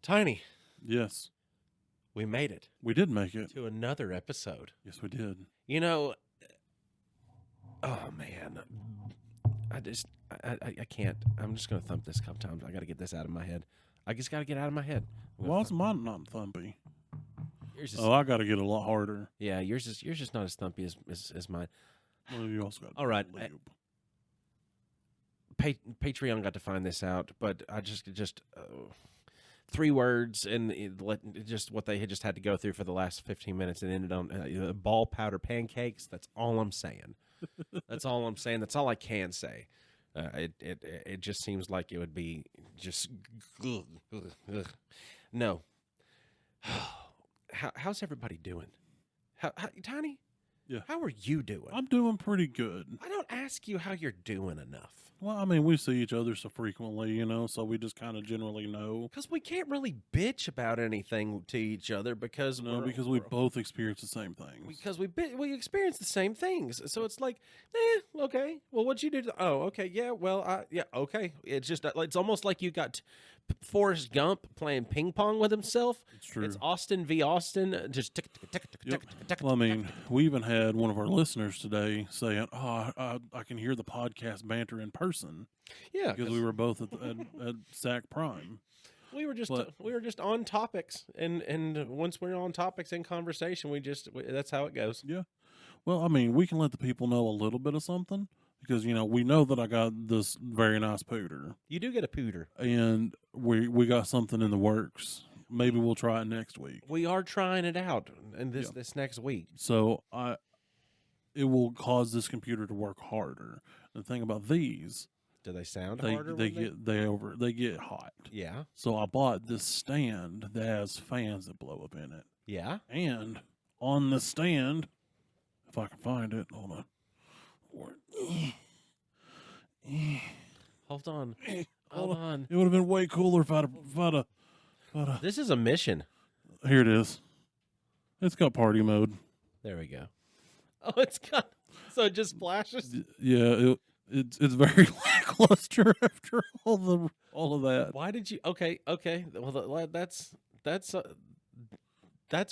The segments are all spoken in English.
Tiny, Yes, we made it we did make it. to another episode. Yes, we did. You know, oh man, I can't. I'm just gonna thump this a couple times. I got to get this out of my head. I just got to get out of my head. Well, it's mine not thumpy. Yours is, Oh, I got to get a lot harder. yeah, yours is just not as thumpy as mine. Well, you also got. All right, lube. Patreon got to find this out, but I just 3 words and just what they had just had to go through for the last 15 minutes and ended on ball powder pancakes. That's all I'm saying. That's all I'm saying. That's all I can say. It just seems like it would be just no. How's everybody doing? How Tiny? Yeah. How are you doing? I'm doing pretty good. I don't ask you how you're doing enough. Well, I mean, we see each other so frequently, so we just kind of generally know. Because we can't really bitch about anything to each other because We both experience the same things. because we experience the same things. So it's like, okay. Well, what'd you do? Oh, okay. Yeah. Well, yeah. Okay. It's just it's almost like you got Forrest Gump playing ping pong with himself. It's true. It's Austin v. Austin. Just Well, I mean, we even had one of our listeners today saying, "Oh, I can hear the podcast banter in person." Yeah, because we were both at SAC Prime. We were just on topics, and once we're on topics in conversation, that's how it goes. Yeah. Well, I mean, we can let the people know a little bit of something because we know that I got this very nice pooter. You do get a pooter, and we got something in the works. Maybe we'll try it next week. We are trying it out, and this next week. So it will cause this computer to work harder. The thing about these. Do they sound they, harder? They get hot. Yeah. So I bought this stand that has fans that blow up in it. Yeah. And on the stand, if I can find it, hold on. Hold on. Hold on. It would have been way cooler if I'd have. This is a mission. Here it is. It's got party mode. There we go. Oh, it's got. So it just flashes. Yeah. It's very lackluster after all of that. Why did you? Okay. Well, that's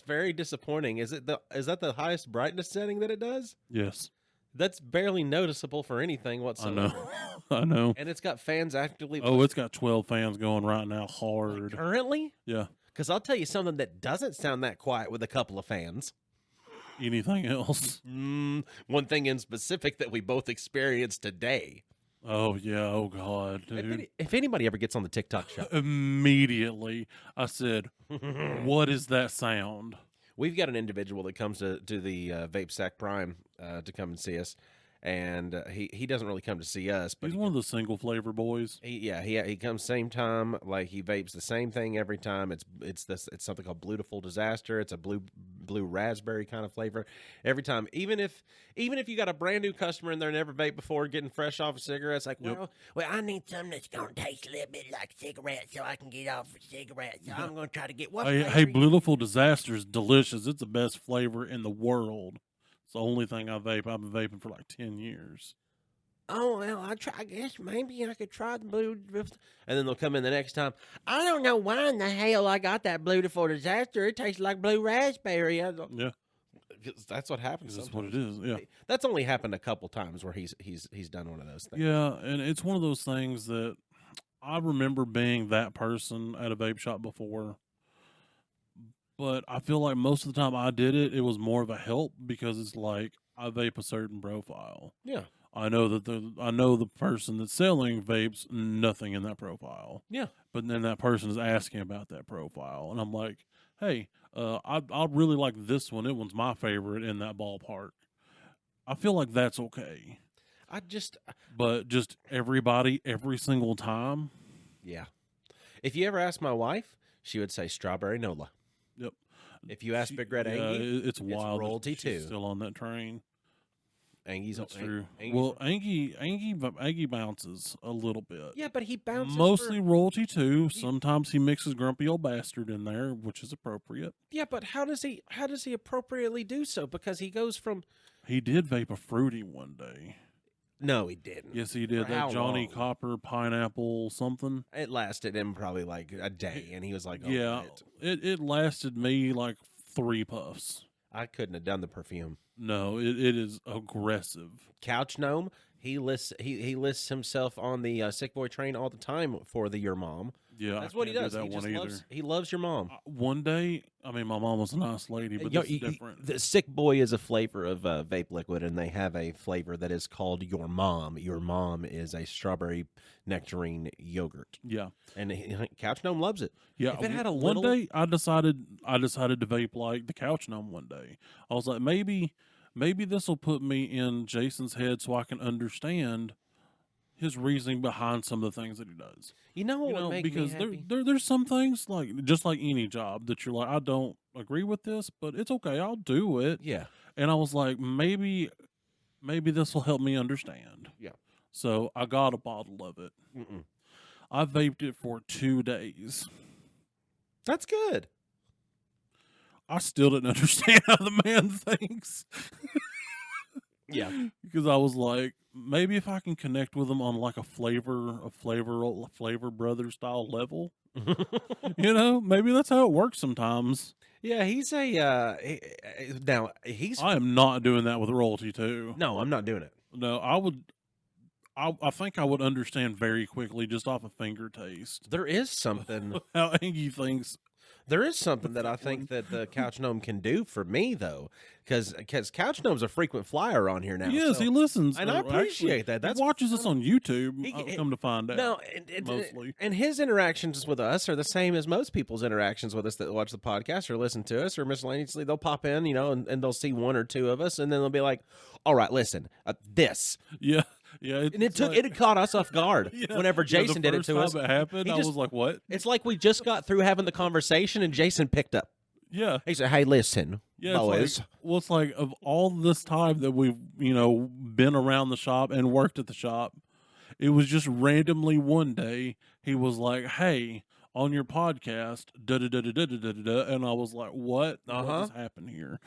very disappointing. Is that the highest brightness setting that it does? Yes. That's barely noticeable for anything whatsoever. I know. And it's got fans actively. Oh, it's got 12 fans going right now, hard. Like currently? Yeah. Because I'll tell you something that doesn't sound that quiet with a couple of fans. Anything else? One thing in specific that we both experienced today. Oh, yeah. Oh, God, dude. If anybody ever gets on the TikTok show. Immediately, I said, what is that sound? We've got an individual that comes to the Vape Sack Prime to come and see us. And he doesn't really come to see us, but he's one of the single flavor boys. He comes same time. Like he vapes the same thing every time. It's something called Beautiful Disaster. It's a blue raspberry kind of flavor every time. Even if you got a brand new customer and they're never vaped before, getting fresh off of cigarettes, like well I need something that's gonna taste a little bit like cigarettes so I can get off of cigarettes. So I'm gonna try to get what. Hey, Beautiful Disaster is delicious. It's the best flavor in the world. It's the only thing I vape. I've been vaping for like 10 years. Oh, well, I guess maybe I could try the blue. And then they'll come in the next time. I don't know why in the hell I got that Beautiful Disaster. It tastes like blue raspberry. Yeah. That's what happens. That's what it is, yeah. That's only happened a couple times where he's done one of those things. Yeah, and it's one of those things that I remember being that person at a vape shop before. But I feel like most of the time I did it, it was more of a help because it's like I vape a certain profile. Yeah. I know the person that's selling vapes nothing in that profile. Yeah. But then that person is asking about that profile, and I'm like, hey, I really like this one. It one's my favorite in that ballpark. I feel like that's okay. But just everybody every single time. Yeah. If you ever ask my wife, she would say strawberry Nola. Yep. If you ask Big Red Angie, it's wild. Royalty too. Still on that train. That's true. Well, Angie bounces a little bit. Yeah, but he bounces mostly Royalty too. Sometimes he mixes Grumpy Old Bastard in there, which is appropriate. Yeah, but how does he appropriately do so? Because he goes from. He did vape a fruity one day. No, he didn't. Yes, he did. For how That Johnny long? Copper pineapple something. It lasted him probably like a day, and he was like, "Oh, Yeah, it lasted me like 3 puffs. I couldn't have done the perfume." No, it is aggressive. Couch Gnome, he lists himself on the Sick Boy train all the time for the Your Mom. Yeah, That's I what he can't does. Do that He one just either. loves Your Mom. One day, I mean, my mom was a nice lady, but Yo, this is different. The Sick Boy is a flavor of vape liquid, and they have a flavor that is called Your Mom. Your Mom is a strawberry nectarine yogurt, Yeah, and Couch Gnome loves it. yeah. If it had a one little- day, I decided to vape like the Couch Gnome. One day, I was like, maybe this will put me in Jason's head so I can understand his reasoning behind some of the things that he does. You know what would make because me happy? there's some things like just like any job that you're like, I don't agree with this, but it's okay, I'll do it. Yeah. And I was like, maybe this will help me understand. Yeah. So I got a bottle of it. Mm-mm. I vaped it for 2 days. That's good. I still didn't understand how the man thinks. Yeah. Because I was like, maybe if I can connect with him on like a flavor brother style level, maybe that's how it works sometimes. Yeah, he's a now he's I am not doing that with royalty too. no, I'm not doing it. No, I would. I think I would understand very quickly just off a finger taste There is something how Angie thinks. there is something that I think that the Couch Gnome can do for me though, because Couch Gnome's a frequent flyer on here now. Yes, so- he listens, and I appreciate that. That's he watches us on YouTube. He- I've come to find out. No, mostly. and his interactions with us are the same as most people's interactions with us that watch the podcast or listen to us or miscellaneously. They'll pop in, and they'll see one or two of us, and then they'll be like, "All right, listen, this." Yeah. And it caught us off guard whenever Jason did it to us. It happened. He I just- was like, "What?" It's like we just got through having the conversation, and Jason picked up. Yeah, He said, "Hey, listen, yeah. boys." It's like of all this time that we've been around the shop and worked at the shop, it was just randomly one day he was like, "Hey, on your podcast, da da da da da da da da," and I was like, "What? What has happened here?"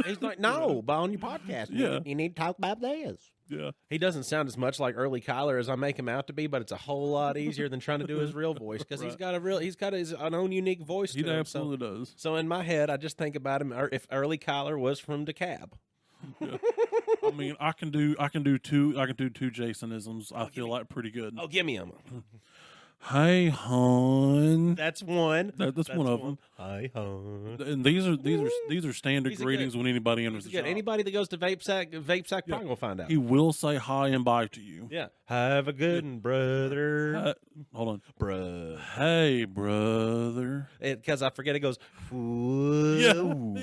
He's like, "No, but on your podcast, Yeah. you need to talk about this." Yeah. He doesn't sound as much like early Kyler as I make him out to be, but it's a whole lot easier than trying to do his real voice because he's got his own unique voice. He to him, absolutely does. So in my head, I just think about him if early Kyler was from DeKalb. I mean, I can do two Jasonisms. I feel like pretty good. Oh, give me him. Hey, hon. That's one. That's one of them. Hi, hon. And these are standard These are greetings when anybody enters the Good. shop. Anybody that goes to Vape Sack probably will find out. He will say hi and bye to you. Yeah. Have a good one, brother. Hold on. Bruh. Hey, brother. Because I forget it goes, whoa.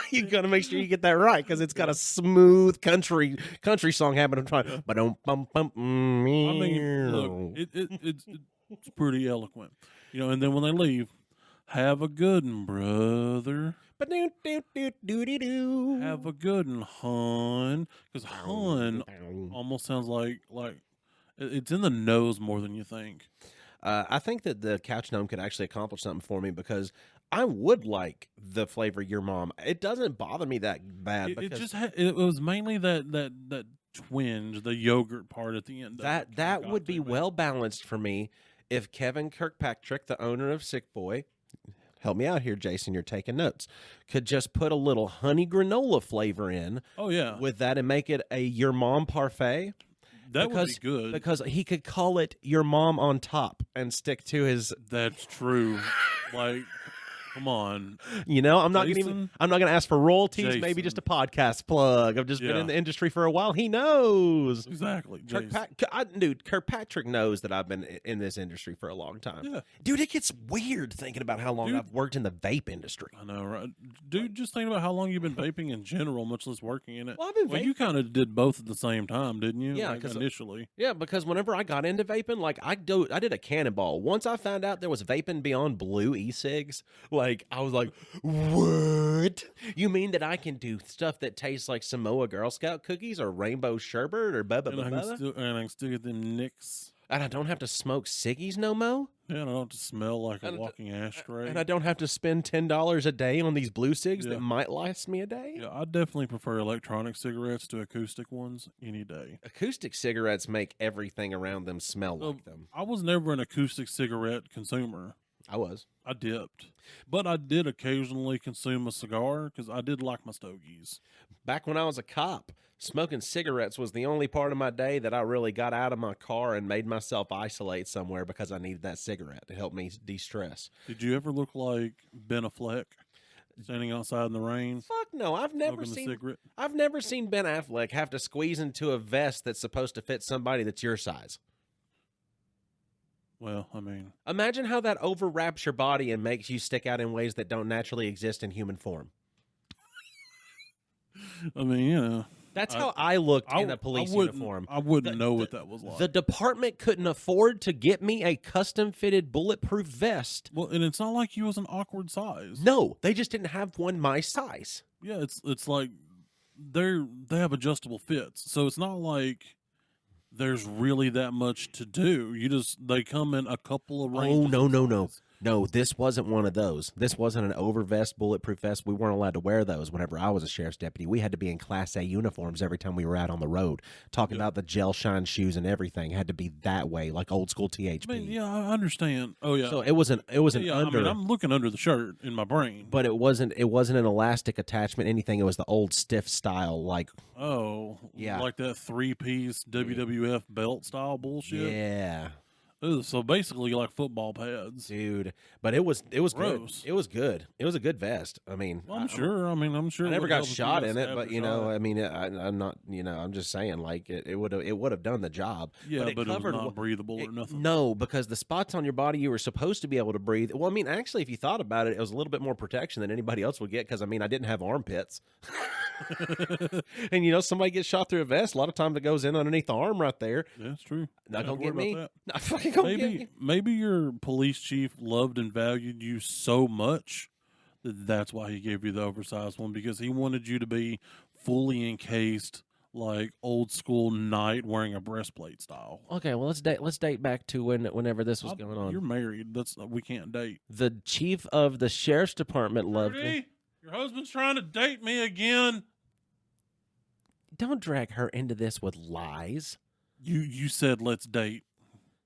You got to make sure you get that right because it's got a smooth country song habit of trying. But don't bum bum. I mean, look, it's pretty eloquent, and then when they leave, have a good one, brother. Have a good one, hon. Because hon almost sounds like it's in the nose more than you think. I think that the Couch Gnome could actually accomplish something for me because I would like the flavor Your Mom. It doesn't bother me that bad. It was mainly that twinge, the yogurt part at the end. That would be well balanced for me if Kevin Kirkpatrick, the owner of Sick Boy, help me out here, Jason, you're taking notes, could just put a little honey granola flavor in. Oh yeah, with that and make it a Your Mom parfait. Would be good because he could call it Your Mom on top and stick to his. That's true. Like, come on. I'm not gonna ask for royalties. Maybe Jason. just a podcast plug. I've just been in the industry for a while. He knows Exactly. Dude, Kirkpatrick knows that I've been in this industry for a long time. Yeah. Dude, it gets weird thinking about how long I've worked in the vape industry. I know, right? Dude, just think about how long you've been vaping in general, much less working in it. Well, I've been vaping. You kind of did both at the same time, didn't you? Yeah, like initially. Yeah, because whenever I got into vaping, like I did a cannonball. Once I found out there was vaping beyond blue e-cigs, like I was like, what? You mean that I can do stuff that tastes like Samoa Girl Scout cookies or rainbow sherbet or blah blah And blah? I can still get them nicks. And I don't have to smoke ciggies no mo. Yeah, I don't have to smell like a walking ashtray. And I don't have to spend $10 a day on these blue cigs Yeah. that might last me a day. Yeah, I definitely prefer electronic cigarettes to acoustic ones any day. Acoustic cigarettes make everything around them smell like them. I was never an acoustic cigarette consumer. I was. I dipped. But I did occasionally consume a cigar because I did like my stogies. Back when I was a cop, smoking cigarettes was the only part of my day that I really got out of my car and made myself isolate somewhere because I needed that cigarette to help me de-stress. Did you ever look like Ben Affleck standing outside in the rain? Fuck no, I've never smoking a cigarette? I've never seen Ben Affleck have to squeeze into a vest that's supposed to fit somebody that's your size. Well, I mean, Imagine how that overwraps your body and makes you stick out in ways that don't naturally exist in human form. you know, That's how I looked in a police uniform. I wouldn't know what that was like. The department couldn't afford to get me a custom-fitted bulletproof vest. Well, and it's not like you was an awkward size. No, they just didn't have one my size. Yeah, it's like they have adjustable fits, so it's not like there's really that much to do. They come in a couple of ranges. Oh, no. No, this wasn't one of those. This wasn't an over vest, bulletproof vest. We weren't allowed to wear those whenever I was a sheriff's deputy. We had to be in Class A uniforms every time we were out on the road. Talking about the gel shine shoes and everything had to be that way, like old school THP. I mean, yeah, I understand. Oh yeah. So it was an yeah, under. I mean, I'm looking under the shirt in my brain. But it wasn't an elastic attachment, anything. It was the old stiff style, like yeah, like that 3-piece WWF belt style bullshit. Yeah. Ooh, so basically like football pads, dude. But it was Gross. good. It was good. It was a good vest. I mean, I'm sure. I never got shot in it, but I mean, I'm not. I'm just saying, like it would have done the job. Yeah, but it was not breathable or nothing. No, because the spots on your body you were supposed to be able to breathe. Well, I mean, actually, if you thought about it, it was a little bit more protection than anybody else would get. Because I mean, I didn't have armpits. And somebody gets shot through a vest. A lot of times it goes in underneath the arm right there. Yeah, that's true. Not gonna get me. Not fucking gonna get me. Maybe your police chief loved and valued you so much that that's why he gave you the oversized one, because he wanted you to be fully encased, like old school knight wearing a breastplate style. Okay, well let's date back to whenever this was going on. You're married. We can't date. The chief of the sheriff's department loved me. Your husband's trying to date me again. Don't drag her into this with lies. You said let's date.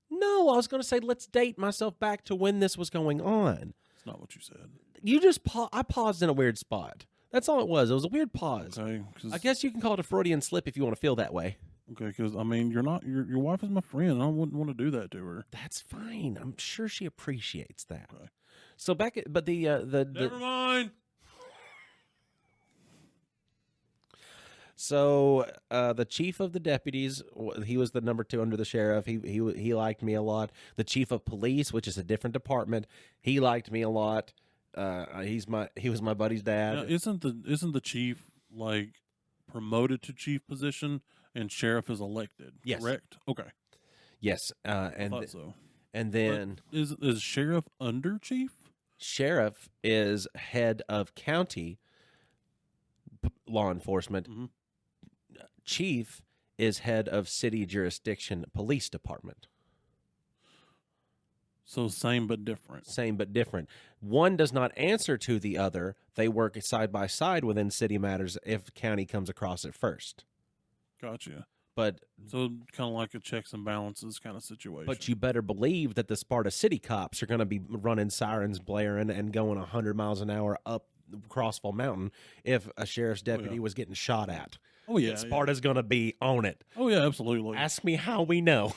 No, I was going to say let's date myself back to when this was going on. That's not what you said. You just I paused in a weird spot. That's all it was. It was a weird pause. Okay, I guess you can call it a Freudian slip if you want to feel that way. Okay, because I mean, your wife is my friend. I wouldn't want to do that to her. That's fine. I'm sure she appreciates that. Okay. So Never mind. So the chief of the deputies, he was the number 2 under the sheriff. He liked me a lot. The chief of police, which is a different department, he liked me a lot. He was my buddy's dad. Now, isn't the chief like promoted to chief position and sheriff is elected? Yes. Correct. Okay. Yes. I thought so. And then but is sheriff under chief? Sheriff is head of county law enforcement. Mm-hmm. Chief is head of city jurisdiction police department. So same but different. Same but different. One does not answer to the other. They work side by side within city matters if county comes across it first. Gotcha. But so kind of like a checks and balances kind of situation. But you better believe that the Sparta city cops are going to be running sirens blaring and going 100 miles an hour up Crossfall Mountain if a sheriff's deputy was getting shot at. Oh, yeah. Sparta's going to be on it. Oh, yeah, absolutely. Ask me how we know.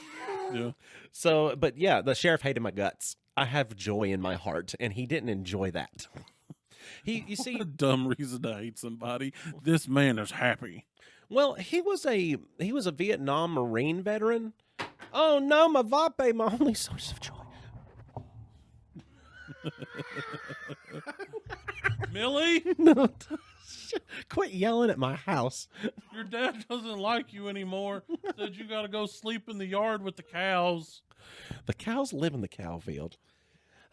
Yeah. So, but yeah, the sheriff hated my guts. I have joy in my heart, and he didn't enjoy that. You see, what a dumb reason to hate somebody. This man is happy. Well, he was a Vietnam Marine veteran. Oh no, my vape, my only source of joy. Millie? No, quit yelling at my house. Your dad doesn't like you anymore. Said you got to go sleep in the yard with the cows. The cows live in the cow field.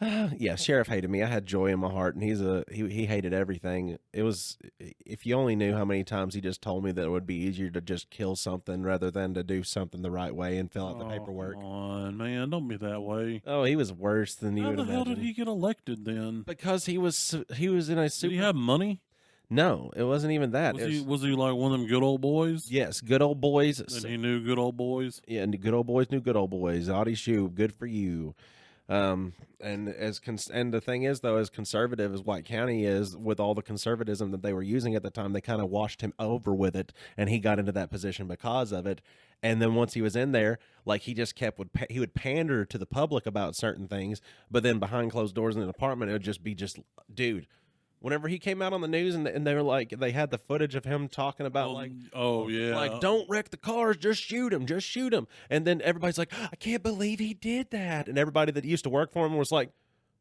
Yeah, sheriff hated me. I had joy in my heart, and he hated everything. It was, if you only knew how many times he just told me that it would be easier to just kill something rather than to do something the right way and fill out the paperwork. Come on, man, don't be that way. Oh, he was worse than you How would the imagine. hell did he get elected then? Because he was in a super. Did he have money? No, it wasn't even that. Was he like one of them good old boys? Yes, good old boys. And he knew good old boys. Yeah, and good old boys knew good old boys. Audie Shoe, good for you. And the thing is, though, as conservative as White County is, with all the conservatism that they were using at the time, they kind of washed him over with it, and he got into that position because of it. And then once he was in there, like he just he would pander to the public about certain things, but then behind closed doors in the department, it would just be dude. Whenever he came out on the news and they were like, they had the footage of him talking about like, don't wreck the cars, just shoot him. And then everybody's like, I can't believe he did that. And everybody that used to work for him was like,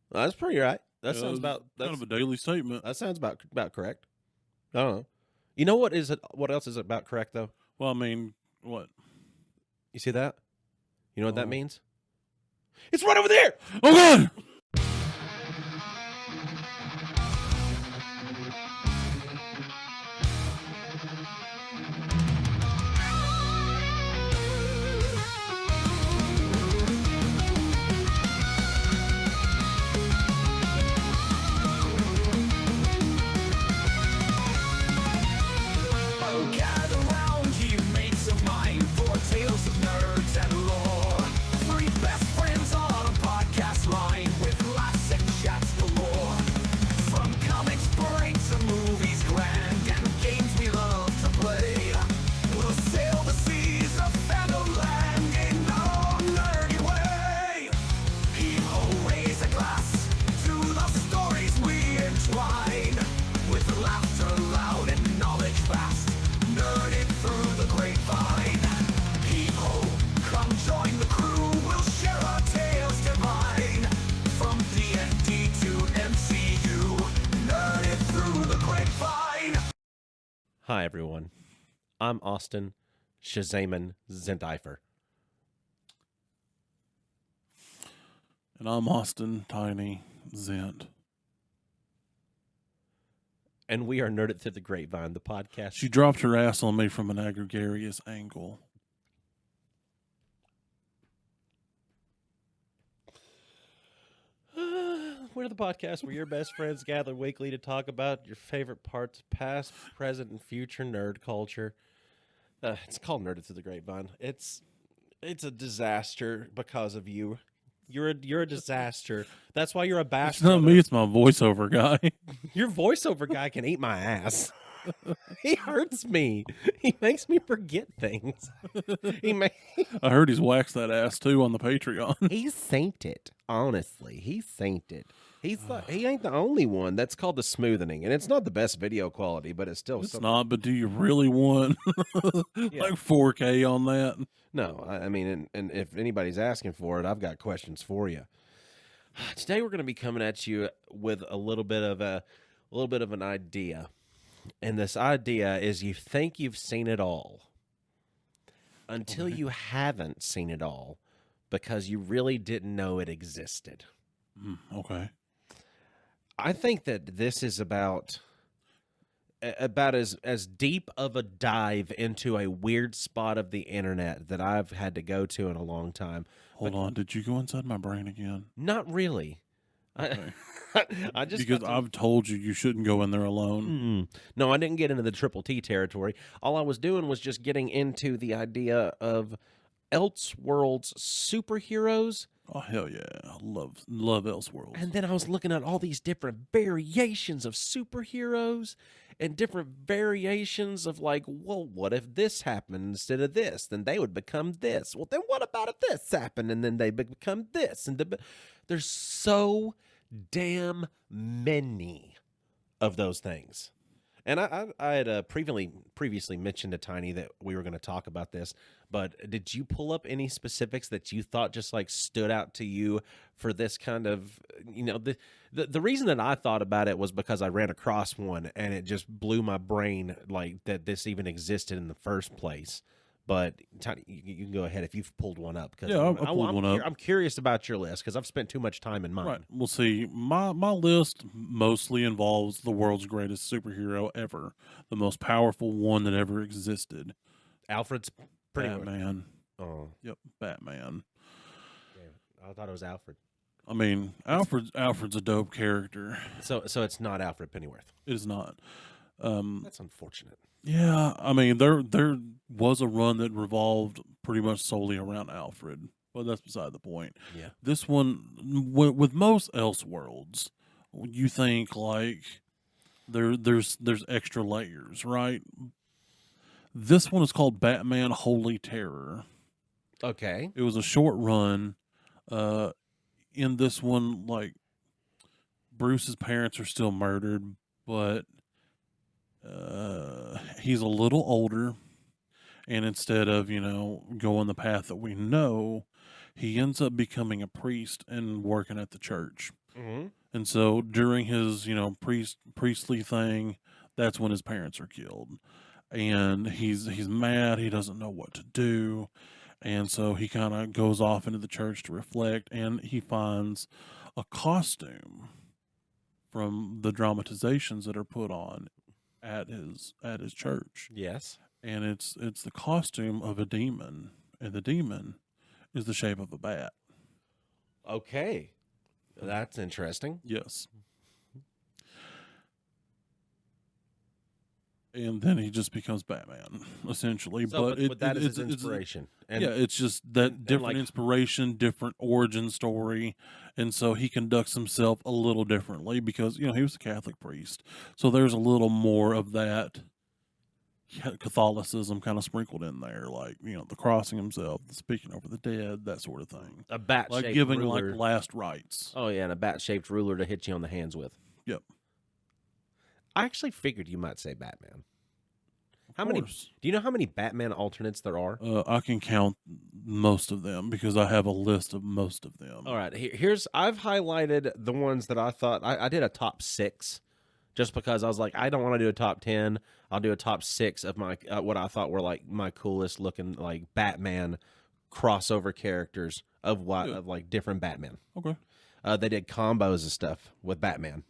well, that's pretty right. That sounds about kind of a daily statement. That sounds about correct. I don't know. You know what else is about correct though? Well, I mean, what? You see that? You know what that means? It's right over there. Oh God! Hi, everyone. I'm Austin Shazaman Zenteifer. And I'm Austin Tiny Zent. And we are Nerded Through the Grapevine, the podcast. She dropped her ass on me from an gregarious angle. We're the podcast where your best friends gather weekly to talk about your favorite parts of past, present, and future nerd culture. It's called Nerded Through the Grapevine. It's a disaster because of you. You're a disaster. That's why you're a bastard. It's not me, it's my voiceover guy. Your voiceover guy can eat my ass. He hurts me. He makes me forget things. I heard he's waxed that ass too on the Patreon. He's sainted. Honestly, he's sainted. He ain't the only one. That's called the smoothing, and it's not the best video quality, but it's still. It's not. But do you really want like 4K on that? No, I mean, and if anybody's asking for it, I've got questions for you. Today we're going to be coming at you with a little bit of an idea, and this idea is you think you've seen it all until you haven't seen it all because you really didn't know it existed. Okay. I think that this is about as deep of a dive into a weird spot of the internet that I've had to go to in a long time. Hold on, did you go inside my brain again? Not really. Okay. I just because I've told you shouldn't go in there alone. No, I didn't get into the Triple T territory. All I was doing was just getting into the idea of Elseworlds superheroes. Oh hell yeah, I love Elseworlds. And then I was looking at all these different variations of superheroes and different variations of like, well, what if this happened instead of this? Then they would become this. Well, then what about if this happened and then they become this? And there's so damn many of those things. And I had previously mentioned to Tiny that we were going to talk about this, but did you pull up any specifics that you thought just like stood out to you for this kind of, the reason that I thought about it was because I ran across one and it just blew my brain like that this even existed in the first place. But Tiny, you can go ahead if you've pulled one up because Yeah, I pulled one up. I'm curious about your list because I've spent too much time in mine. Right. We'll see. My list mostly involves the world's greatest superhero ever, the most powerful one that ever existed. Alfred's pretty Batman. Oh, Yep, Batman. yeah, I thought it was Alfred. I mean, Alfred's a dope character. So it's not Alfred Pennyworth. It is not. That's unfortunate. Yeah, I mean, there was a run that revolved pretty much solely around Alfred, but that's beside the point. Yeah. This one, with most Elseworlds, you think like there's extra layers, right? This one is called Batman Holy Terror. Okay. It was a short run. In this one, like Bruce's parents are still murdered, but he's a little older, and instead of going the path that we know, he ends up becoming a priest and working at the church. Mm-hmm. And so during his priestly thing, that's when his parents are killed, and he's mad. He doesn't know what to do, and so he kind of goes off into the church to reflect, and he finds a costume from the dramatizations that are put on at his church. Yes. And it's the costume of a demon, and the demon is the shape of a bat. Okay. That's interesting. Yes. And then he just becomes Batman, essentially. So, but that is his inspiration. It's just that different inspiration, different origin story. And so he conducts himself a little differently because, he was a Catholic priest. So there's a little more of that Catholicism kind of sprinkled in there, like, the crossing himself, the speaking over the dead, that sort of thing. A bat-shaped like giving ruler. like last rites. Oh, yeah, and a bat-shaped ruler to hit you on the hands with. Yep. I actually figured you might say Batman. How many? Do you know how many Batman alternates there are? I can count most of them because I have a list of most of them. All right, I've highlighted the ones that I thought I did a top 6, just because I was like, I don't want to do a top 10. I'll do a top 6 of my what I thought were like my coolest looking like Batman crossover characters of like different Batman. Okay. They did combos and stuff with Batman.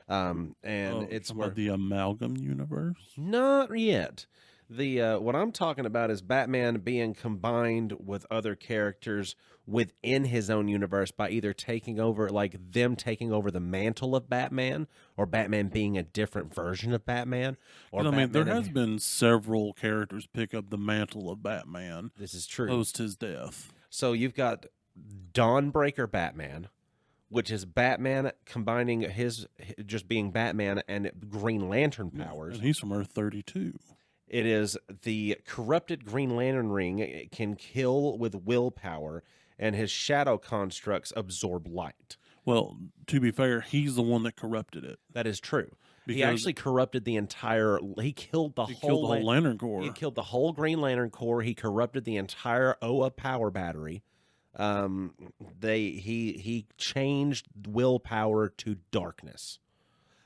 And it's about the Amalgam universe. Not yet. The what I'm talking about is Batman being combined with other characters within his own universe by either taking over the mantle of Batman, or Batman being a different version of Batman. Or there has been several characters pick up the mantle of Batman. This is true. Post his death. So you've got Dawnbreaker Batman, which is Batman combining his just being Batman and Green Lantern powers. And he's from Earth 32. It is the corrupted Green Lantern ring. It can kill with willpower, and his shadow constructs absorb light. Well, to be fair, he's the one that corrupted it. That is true. He actually corrupted the entire... He killed the whole Lantern Corps. He killed the whole Green Lantern Corps. He corrupted the entire Oa power battery. He changed willpower to darkness,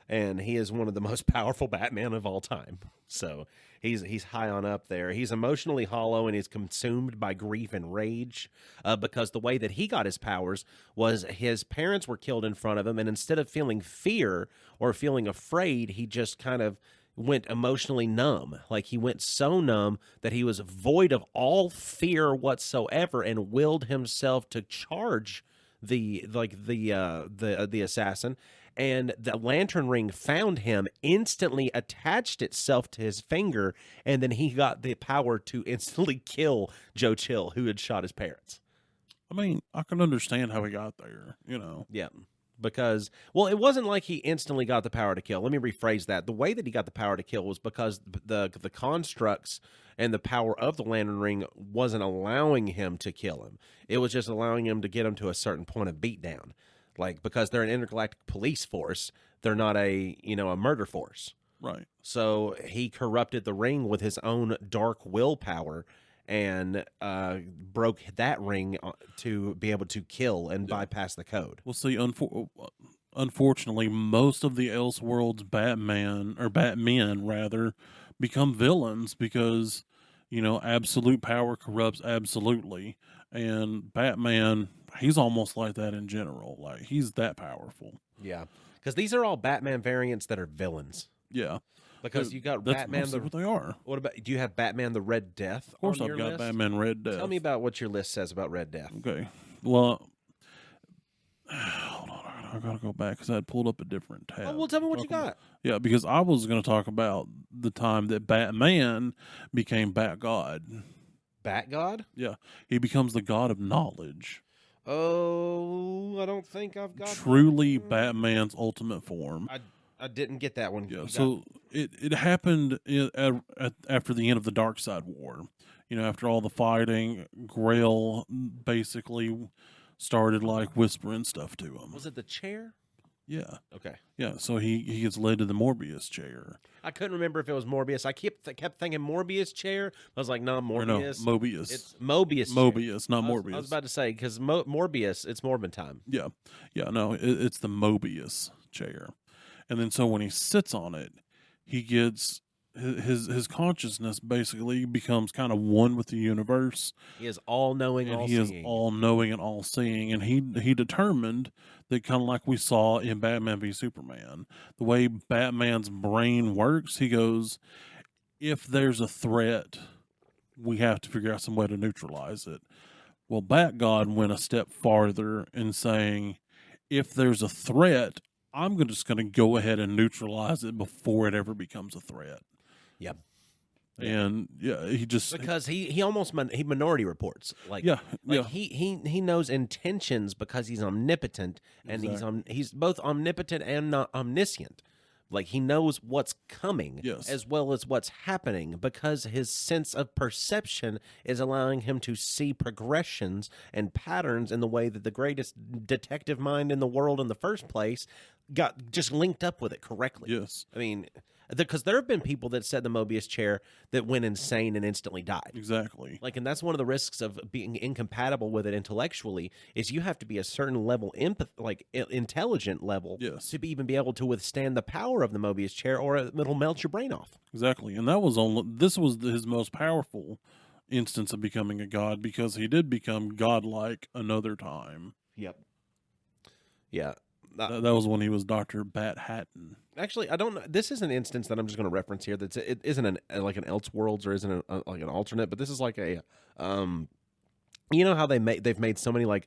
and he is one of the most powerful Batman of all time. So he's high on up there. He's emotionally hollow, and he's consumed by grief and rage, because the way that he got his powers was his parents were killed in front of him, and instead of feeling fear or feeling afraid, he just kind of went emotionally numb. Like he went so numb that he was void of all fear whatsoever, and willed himself to charge the assassin. And the lantern ring found him, instantly attached itself to his finger, and then he got the power to instantly kill Joe Chill, who had shot his parents. I mean, I can understand how he got there, Yeah. Because, well, it wasn't like he instantly got the power to kill. Let me rephrase that. The way that he got the power to kill was because the constructs and the power of the Lantern Ring wasn't allowing him to kill him. It was just allowing him to get him to a certain point of beatdown. Like, because they're an intergalactic police force, they're not a murder force. Right. So he corrupted the ring with his own dark willpower, and broke that ring to be able to kill and bypass the code. Well, see, unfortunately, most of the Elseworlds Batmen, rather, become villains because absolute power corrupts absolutely. And Batman, he's almost like that in general. Like, he's that powerful. Yeah. Because these are all Batman variants that are villains. Yeah. Because you got That's Batman what they are. What about, do you have Batman the Red Death? Of course, on I've your got list? Batman Red Death. Tell me about what your list says about Red Death. Okay. Well, hold on. I gotta go back because I had pulled up a different tab. Oh, well, tell me what you got. Yeah, because I was going to talk about the time that Batman became Bat-God. Bat-God? Yeah, he becomes the god of knowledge. Oh, I don't think I've got truly Batman's ultimate form. I didn't get that one. Yeah, so it happened after the end of the Darkseid War. After all the fighting, Grail basically started like whispering stuff to him. Was it the chair? Yeah. Okay. Yeah, so he gets led to the Morbius chair. I couldn't remember if it was Morbius. I kept thinking Morbius chair. I was like, no, Morbius. No, Mobius. It's Mobius. Mobius, not Morbius. I was about to say, because Morbius, it's Morbin time. Yeah. Yeah, no, it's the Mobius chair. And then so when he sits on it, he gets his consciousness basically becomes kind of one with the universe. He is all knowing, all seeing. He is all knowing and all seeing. And he determined that, kind of like we saw in Batman v Superman, the way Batman's brain works, he goes, if there's a threat, we have to figure out some way to neutralize it. Well, Bat-God went a step farther in saying, if there's a threat, I'm just going to go ahead and neutralize it before it ever becomes a threat. Yep. And he just, because he almost he minority reports he knows intentions because he's omnipotent, and exactly. he's both omnipotent and not omniscient. Like, he knows what's coming, yes, as well as what's happening, because his sense of perception is allowing him to see progressions and patterns in the way that the greatest detective mind in the world in the first place got just linked up with it correctly. Yes. I mean, because there have been people that sat in the Mobius chair that went insane and instantly died. Exactly. Like, and that's one of the risks of being incompatible with it intellectually, is you have to be a certain level, intelligent level, yes, to even be able to withstand the power of the Mobius chair, or it'll melt your brain off. Exactly. And this was his most powerful instance of becoming a god, because he did become godlike another time. Yep. Yeah. That was when he was Dr. Bat-Hatton. Actually, I don't know. This is an instance that I'm just going to reference here. It isn't like an Elseworlds, or isn't like an alternate, but this is like a, you know how they've made so many like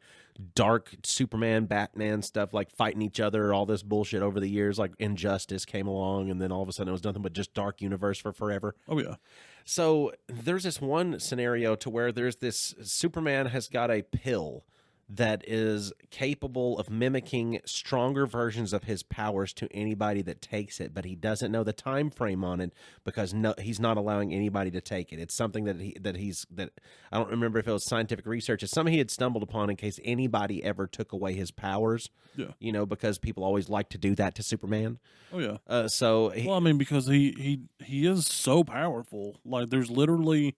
dark Superman, Batman stuff, like fighting each other, all this bullshit over the years. Like Injustice came along, and then all of a sudden it was nothing but just dark universe for forever. Oh yeah. So there's this one scenario to where there's this Superman has got a pill that is capable of mimicking stronger versions of his powers to anybody that takes it, but he doesn't know the time frame on it, because he's not allowing anybody to take it. It's something that I don't remember if it was scientific research. It's something he had stumbled upon in case anybody ever took away his powers. Yeah. Because people always like to do that to Superman. Oh yeah. Because he is so powerful. Like, there's literally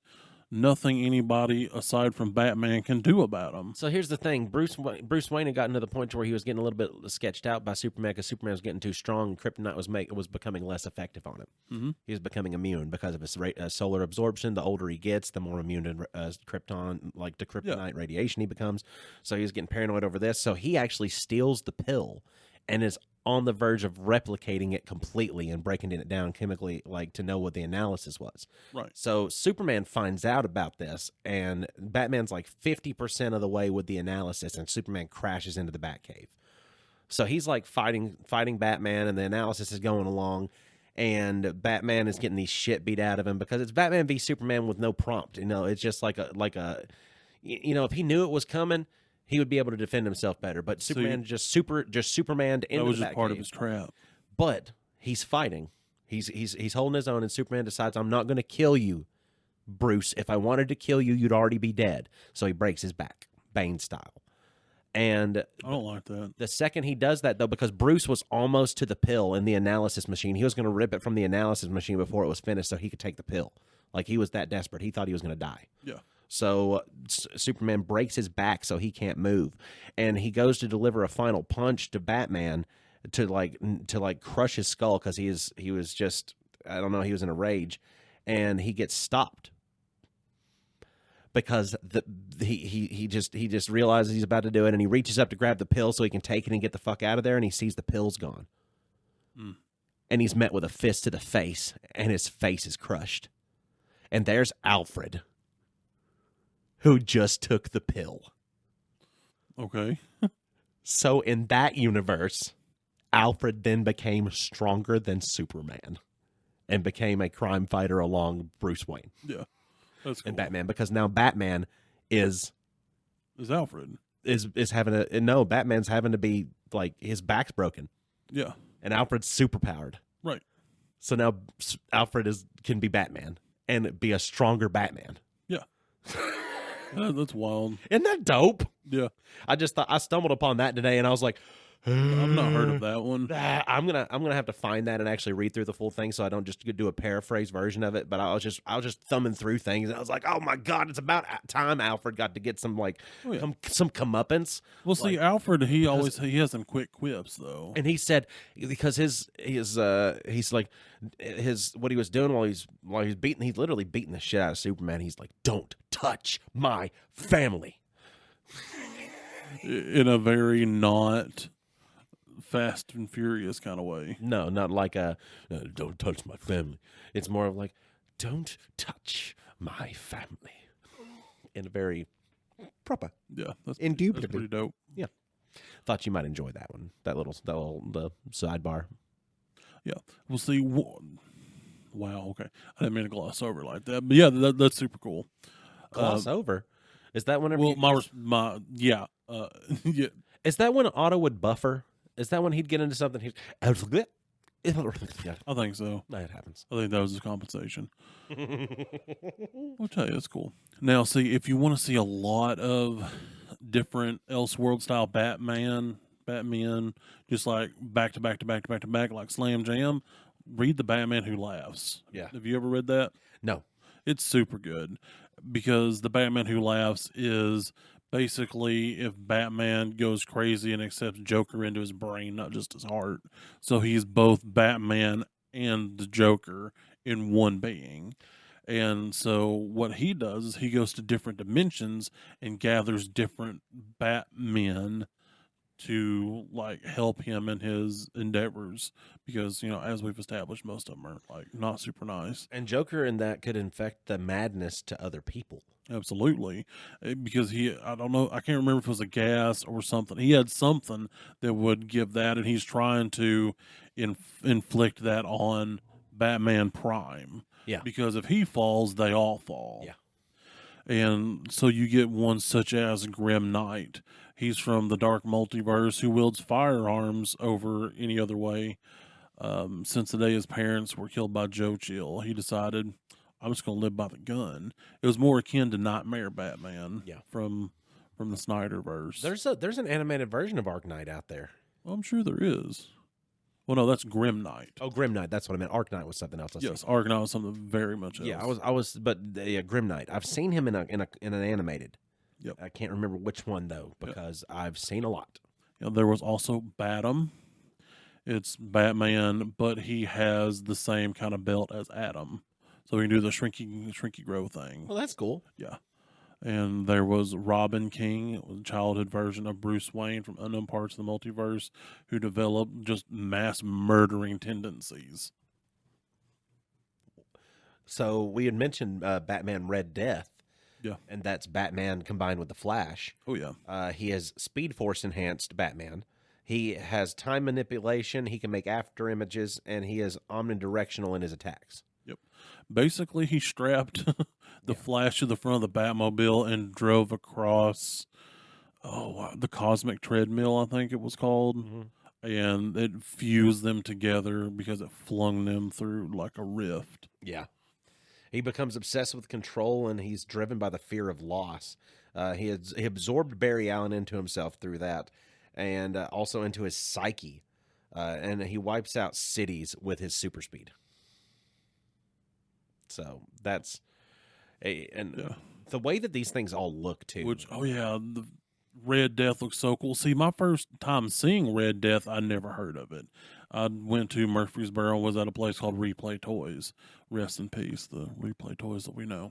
nothing anybody aside from Batman can do about him. So here's the thing: Bruce Wayne had gotten to the point to where he was getting a little bit sketched out by Superman, because Superman was getting too strong, and Kryptonite was becoming less effective on him. Mm-hmm. He was becoming immune because of his solar absorption. The older he gets, the more immune to kryptonite radiation he becomes. So he was getting paranoid over this. So he actually steals the pill and is on the verge of replicating it completely and breaking it down chemically, like, to know what the analysis was. Right. So Superman finds out about this, and Batman's like 50% of the way with the analysis, and Superman crashes into the Batcave. So he's like fighting Batman, and the analysis is going along, and Batman is getting the shit beat out of him, because it's Batman v Superman with no prompt. It's just like a if he knew it was coming, he would be able to defend himself better. But Superman just Superman'd into the Batcave. That was just part of his trap. But he's fighting. He's holding his own, and Superman decides, I'm not going to kill you, Bruce. If I wanted to kill you, you'd already be dead. So he breaks his back, Bane style. And I don't like that. The second he does that, though, because Bruce was almost to the pill in the analysis machine, he was going to rip it from the analysis machine before it was finished so he could take the pill. Like, he was that desperate. He thought he was going to die. Yeah. So Superman breaks his back so he can't move, and he goes to deliver a final punch to Batman to crush his skull, because he was just, I don't know, he was in a rage, and he gets stopped because he just realizes he's about to do it, and he reaches up to grab the pill so he can take it and get the fuck out of there, and he sees the pill's gone. Mm. And he's met with a fist to the face, and his face is crushed. And there's Alfred, who just took the pill. Okay. So in that universe, Alfred then became stronger than Superman and became a crime fighter along Bruce Wayne. Yeah. That's cool. And Batman, because now Batman is Alfred. Is having a no, Batman's having to be like his back's broken. Yeah. And Alfred's superpowered. Right. So now Alfred can be Batman and be a stronger Batman. Yeah. That's wild. Isn't that dope? Yeah. I just thought I stumbled upon that today, and I was like, I've not heard of that one. I'm gonna have to find that and actually read through the full thing, so I don't just do a paraphrase version of it. But I was just thumbing through things, and I was like, oh my god, it's about time Alfred got to get some some comeuppance. Well, see, Alfred, he has some quick quips though, and he said because he's like what he was doing while he's literally beating the shit out of Superman. He's like, don't touch my family, in a very not Fast and Furious kind of way. No, not like don't touch my family. It's more of like, don't touch my family, in a very proper. Yeah, that's indubitably pretty dope. Yeah, thought you might enjoy that one. That little the sidebar. Yeah, we'll see. Wow, okay, I didn't mean to gloss over like that, but yeah, that's super cool. Gloss over. Is that whenever? Well, yeah. Is that when Otto would buffer? Is that when he'd get into something? Yeah. I think so. That happens. I think that was his compensation. I'll tell you, it's cool. Now, see, if you want to see a lot of different Elseworld style Batman, just like back to back, like Slam Jam, read The Batman Who Laughs. Yeah. Have you ever read that? No. It's super good because The Batman Who Laughs is basically if Batman goes crazy and accepts Joker into his brain, not just his heart. So he's both Batman and the Joker in one being. And so what he does is he goes to different dimensions and gathers different Batmen to like help him in his endeavors because, you know, as we've established, most of them are like not super nice. And Joker in that could infect the madness to other people. Absolutely. Because I don't know, I can't remember if it was a gas or something. He had something that would give that, and he's trying to inflict that on Batman Prime. Yeah. Because if he falls, they all fall. Yeah. And so you get one such as Grim Knight. He's from the Dark Multiverse who wields firearms over any other way. Since the day his parents were killed by Joe Chill, he decided, I'm just going to live by the gun. It was more akin to Nightmare Batman from the Snyderverse. There's an animated version of Arc Knight out there. Well, I'm sure there is. Well, no, that's Grim Knight. Oh, Grim Knight. That's what I meant. Arc Knight was something else. Yes, Arc Knight was something very much else. Yeah, but Grim Knight. I've seen him in an animated. Yep. I can't remember which one though because I've seen a lot. You know, there was also Batum. It's Batman, but he has the same kind of belt as Atom. So we can do the shrinky grow thing. Well, that's cool. Yeah. And there was Robin King, a childhood version of Bruce Wayne from unknown parts of the multiverse, who developed just mass murdering tendencies. So we had mentioned Batman Red Death. Yeah. And that's Batman combined with the Flash. Oh, yeah. He has Speed Force enhanced Batman. He has time manipulation. He can make after images, and he is omnidirectional in his attacks. Yep. Basically, he strapped the Flash to the front of the Batmobile and drove across the Cosmic Treadmill, I think it was called. Mm-hmm. And it fused them together because it flung them through like a rift. Yeah. He becomes obsessed with control, and he's driven by the fear of loss. He absorbed Barry Allen into himself through that, and also into his psyche. And he wipes out cities with his super speed. So that's the way that these things all look too. The Red Death looks so cool. See, my first time seeing Red Death, I never heard of it. I went to Murfreesboro, was at a place called Replay Toys. Rest in peace, the Replay Toys that we know.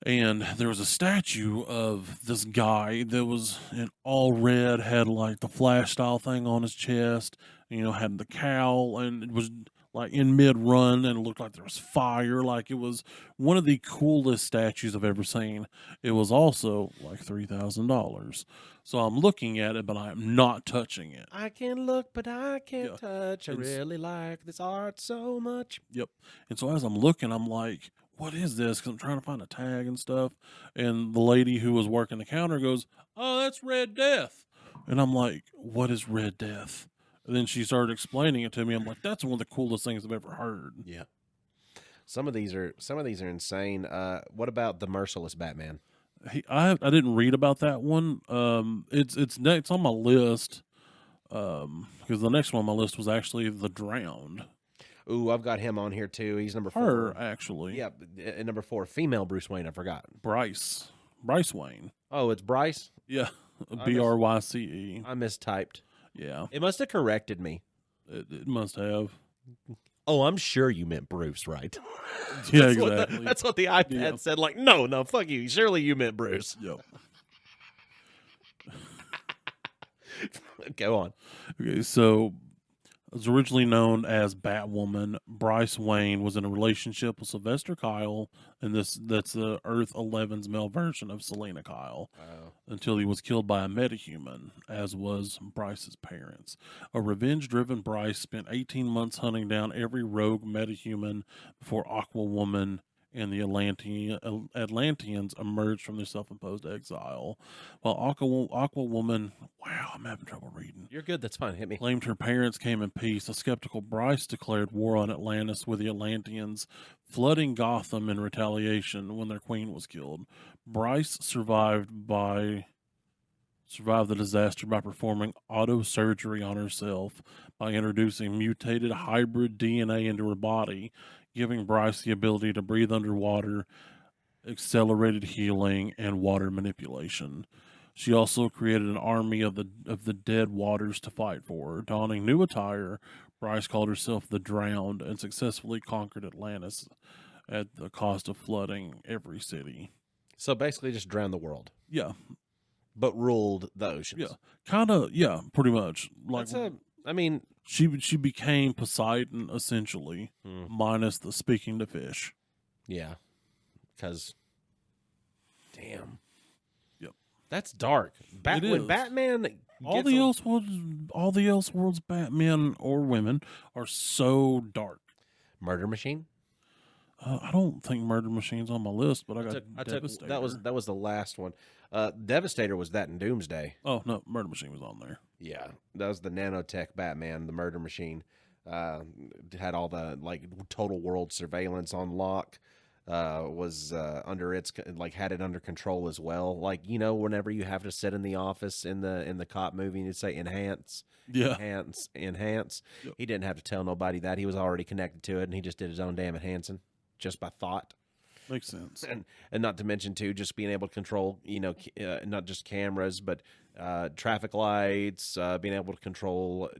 And there was a statue of this guy that was in all red, had like the Flash style thing on his chest, had the cowl, and it was like in mid run, and it looked like there was fire. Like it was one of the coolest statues I've ever seen. It was also like $3,000. So I'm looking at it, but I'm not touching it. I can look, but I can't touch. I really like this art so much. Yep. And so as I'm looking, I'm like, what is this? Because I'm trying to find a tag and stuff. And the lady who was working the counter goes, oh, that's Red Death. And I'm like, what is Red Death? And then she started explaining it to me. I'm like, that's one of the coolest things I've ever heard. Yeah. Some of these are insane. What about the Merciless Batman? I didn't read about that one. It's on my list. Because the next one on my list was actually The Drowned. Ooh, I've got him on here too. He's number 4. Her, actually. Yeah, number 4, female Bruce Wayne. I forgot. Bryce Wayne. Oh, it's Bryce? Yeah, Bryce. I mistyped. Yeah, it must have corrected me. It must have. Oh, I'm sure you meant Bruce, right? Yeah, exactly. That's what the iPad said. Like, no, fuck you. Surely you meant Bruce. Yep. Go on. Okay, so it was originally known as Batwoman. Bryce Wayne was in a relationship with Sylvester Kyle, and that's the Earth 11's male version of Selena Kyle. Wow. Until he was killed by a metahuman, as was Bryce's parents. A revenge-driven Bryce spent 18 months hunting down every rogue metahuman before Aquawoman and the Atlanteans emerged from their self-imposed exile. While Aquawoman, wow, I'm having trouble reading. You're good. That's fine. Hit me. Claimed her parents came in peace. A skeptical Bryce declared war on Atlantis, with the Atlanteans flooding Gotham in retaliation when their queen was killed. Bryce survived the disaster by performing auto surgery on herself by introducing mutated hybrid DNA into her body, giving Bryce the ability to breathe underwater, accelerated healing, and water manipulation. She also created an army of the dead waters to fight for her. Donning new attire, Bryce called herself the Drowned and successfully conquered Atlantis at the cost of flooding every city. So basically just drowned the world. Yeah. But ruled the oceans. Yeah. Kind of, yeah, pretty much. Like, she became Poseidon, essentially, minus the speaking to fish. Yeah. Because, damn. Yep. That's dark. When Batman... All the Elseworlds Batmen or women are so dark. Murder Machine? I don't think Murder Machine's on my list, but I got Devastator. That was the last one. Devastator was that in Doomsday. Oh no, Murder Machine was on there. Yeah, that was the nanotech Batman, the Murder Machine. Had all the total world surveillance on lock. Was under its had it under control as well. Whenever you have to sit in the office in the cop movie and you say enhance. Enhance. Yep. He didn't have to tell nobody that. He was already connected to it, and he just did his own damn enhancing. Just by thought. Makes sense. And not to mention, too, just being able to control, not just cameras, but traffic lights, being able to control,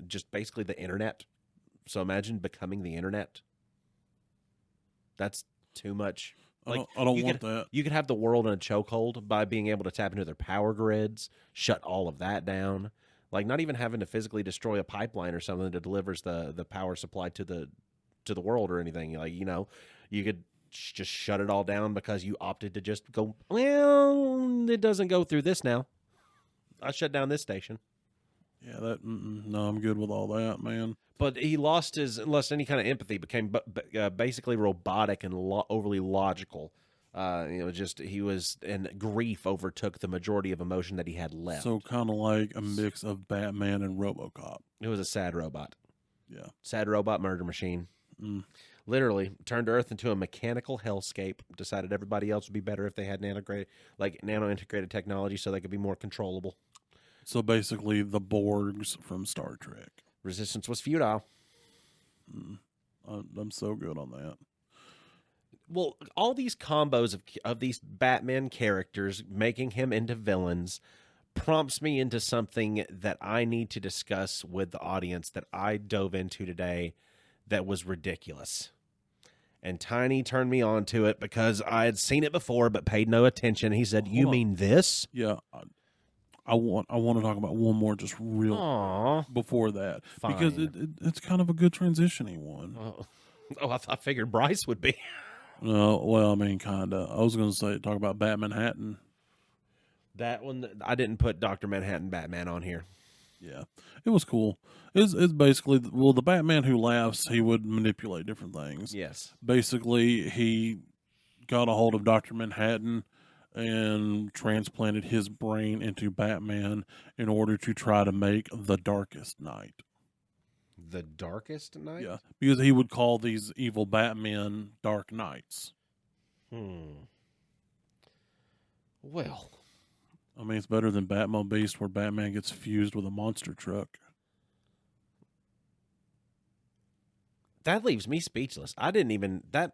just basically the internet. So imagine becoming the internet. That's too much. I don't want that. You could have the world in a chokehold by being able to tap into their power grids, shut all of that down. Not even having to physically destroy a pipeline or something that delivers the power supply to the world or anything. You could just shut it all down because you opted to just go, well, it doesn't go through this now. I shut down this station. Yeah, no, I'm good with all that, man. But he lost any kind of empathy, became basically robotic and overly logical. He was, and grief overtook the majority of emotion that he had left. So kind of like a mix of Batman and RoboCop. It was a sad robot. Yeah. Sad robot murder machine. Literally turned Earth into a mechanical hellscape. Decided everybody else would be better if they had nano-integrated technology, so they could be more controllable. So basically, the Borgs from Star Trek. Resistance was futile. I'm so good on that. Well, all these combos of these Batman characters making him into villains prompts me into something that I need to discuss with the audience that I dove into today that was ridiculous. And Tiny turned me on to it because I had seen it before but paid no attention. He said, "You mean this?" Yeah. I want to talk about one more just real before that. Fine. Because it's kind of a good transitioning one. I figured Bryce would be. No, well, I mean, kind of. I was going to talk about Batman Manhattan. That one, I didn't put Dr. Manhattan Batman on here. Yeah, it was cool. It's basically, well, the Batman who laughs, he would manipulate different things. Yes. Basically, he got a hold of Dr. Manhattan and transplanted his brain into Batman in order to try to make the Darkest Knight. The Darkest Knight? Yeah, because he would call these evil Batmen Dark Knights. Well, I mean, it's better than Batman Beast, where Batman gets fused with a monster truck. That leaves me speechless. I didn't even that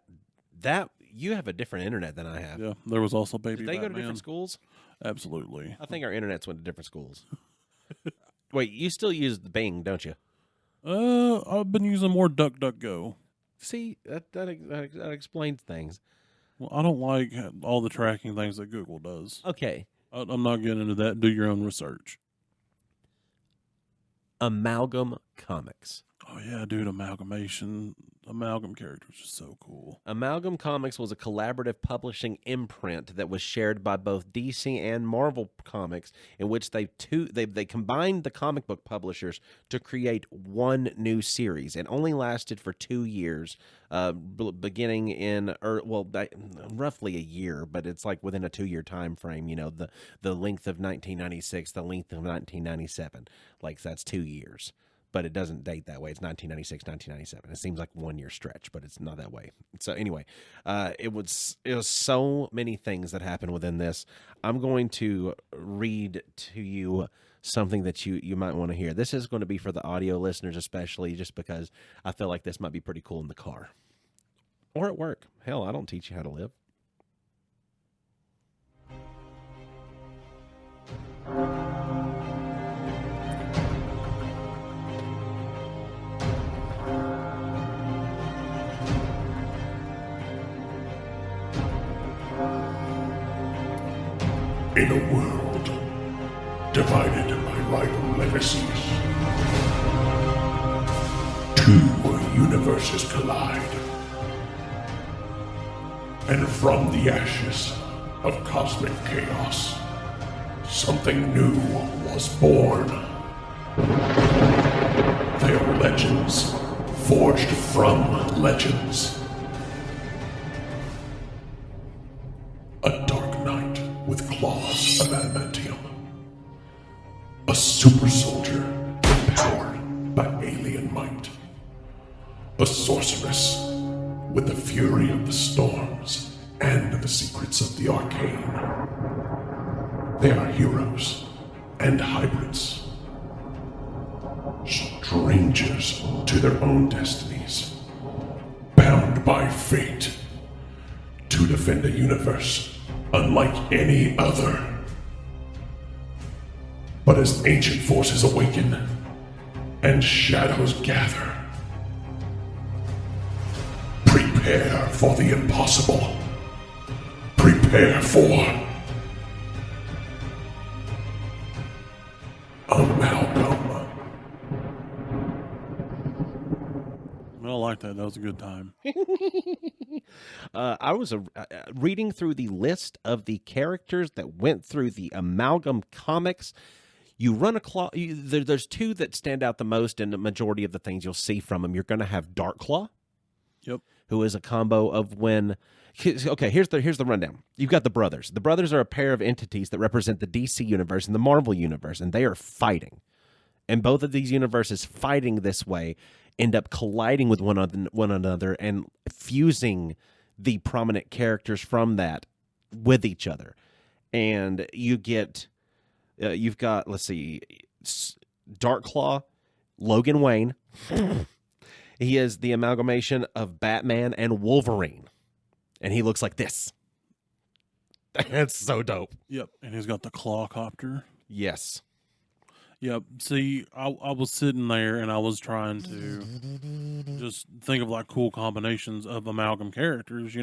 you have a different internet than I have. Yeah, there was also Baby Did they Batman. go to different schools? Absolutely. I think our internets went to different schools. Wait, you still use the Bing, don't you? I've been using more DuckDuckGo. See, that explains things. Well, I don't like all the tracking things that Google does. Okay. I'm not getting into that. Do your own research. Amalgam Comics. Oh, yeah, dude, Amalgam characters are so cool. Amalgam Comics was a collaborative publishing imprint that was shared by both DC and Marvel Comics, in which they combined the comic book publishers to create one new series. It only lasted for 2 years, beginning in roughly a year, but it's like within a 2-year time frame. You know, the length of 1996, the length of 1997, like that's 2 years. But it doesn't date that way. It's 1996, 1997. It seems like 1 year stretch, but it's not that way. So anyway, it was so many things that happened within this. I'm going to read to you something that you might want to hear. This is going to be for the audio listeners, especially just because I feel like this might be pretty cool in the car or at work. Hell, I don't teach you how to live. In a world divided by rival legacies, 2 universes collide. And from the ashes of cosmic chaos, something new was born. They are legends forged from legends. A dark knight with claws of adamantium. A super soldier empowered by alien might. A sorceress with the fury of the storms and the secrets of the arcane. They are heroes and hybrids. Strangers to their own destinies. Bound by fate to defend a universe unlike any other. But as ancient forces awaken and shadows gather, prepare for the impossible. Prepare for Amalgam. I like that. That was a good time. I was reading through the list of the characters that went through the Amalgam Comics. You run there's 2 that stand out the most in the majority of the things you'll see from them. You're going to have Darkclaw. Yep. Who is a combo of when... Okay, here's the rundown. You've got the Brothers. The Brothers are a pair of entities that represent the DC universe and the Marvel universe, and they are fighting. And both of these universes fighting this way end up colliding with one another and fusing the prominent characters from that with each other. And you've got, let's see, Darkclaw, Logan Wayne. He is the amalgamation of Batman and Wolverine. And he looks like this. That's so dope. Yep. And he's got the claw copter. Yes. Yeah, see, I was sitting there and I was trying to just think of like cool combinations of amalgam characters,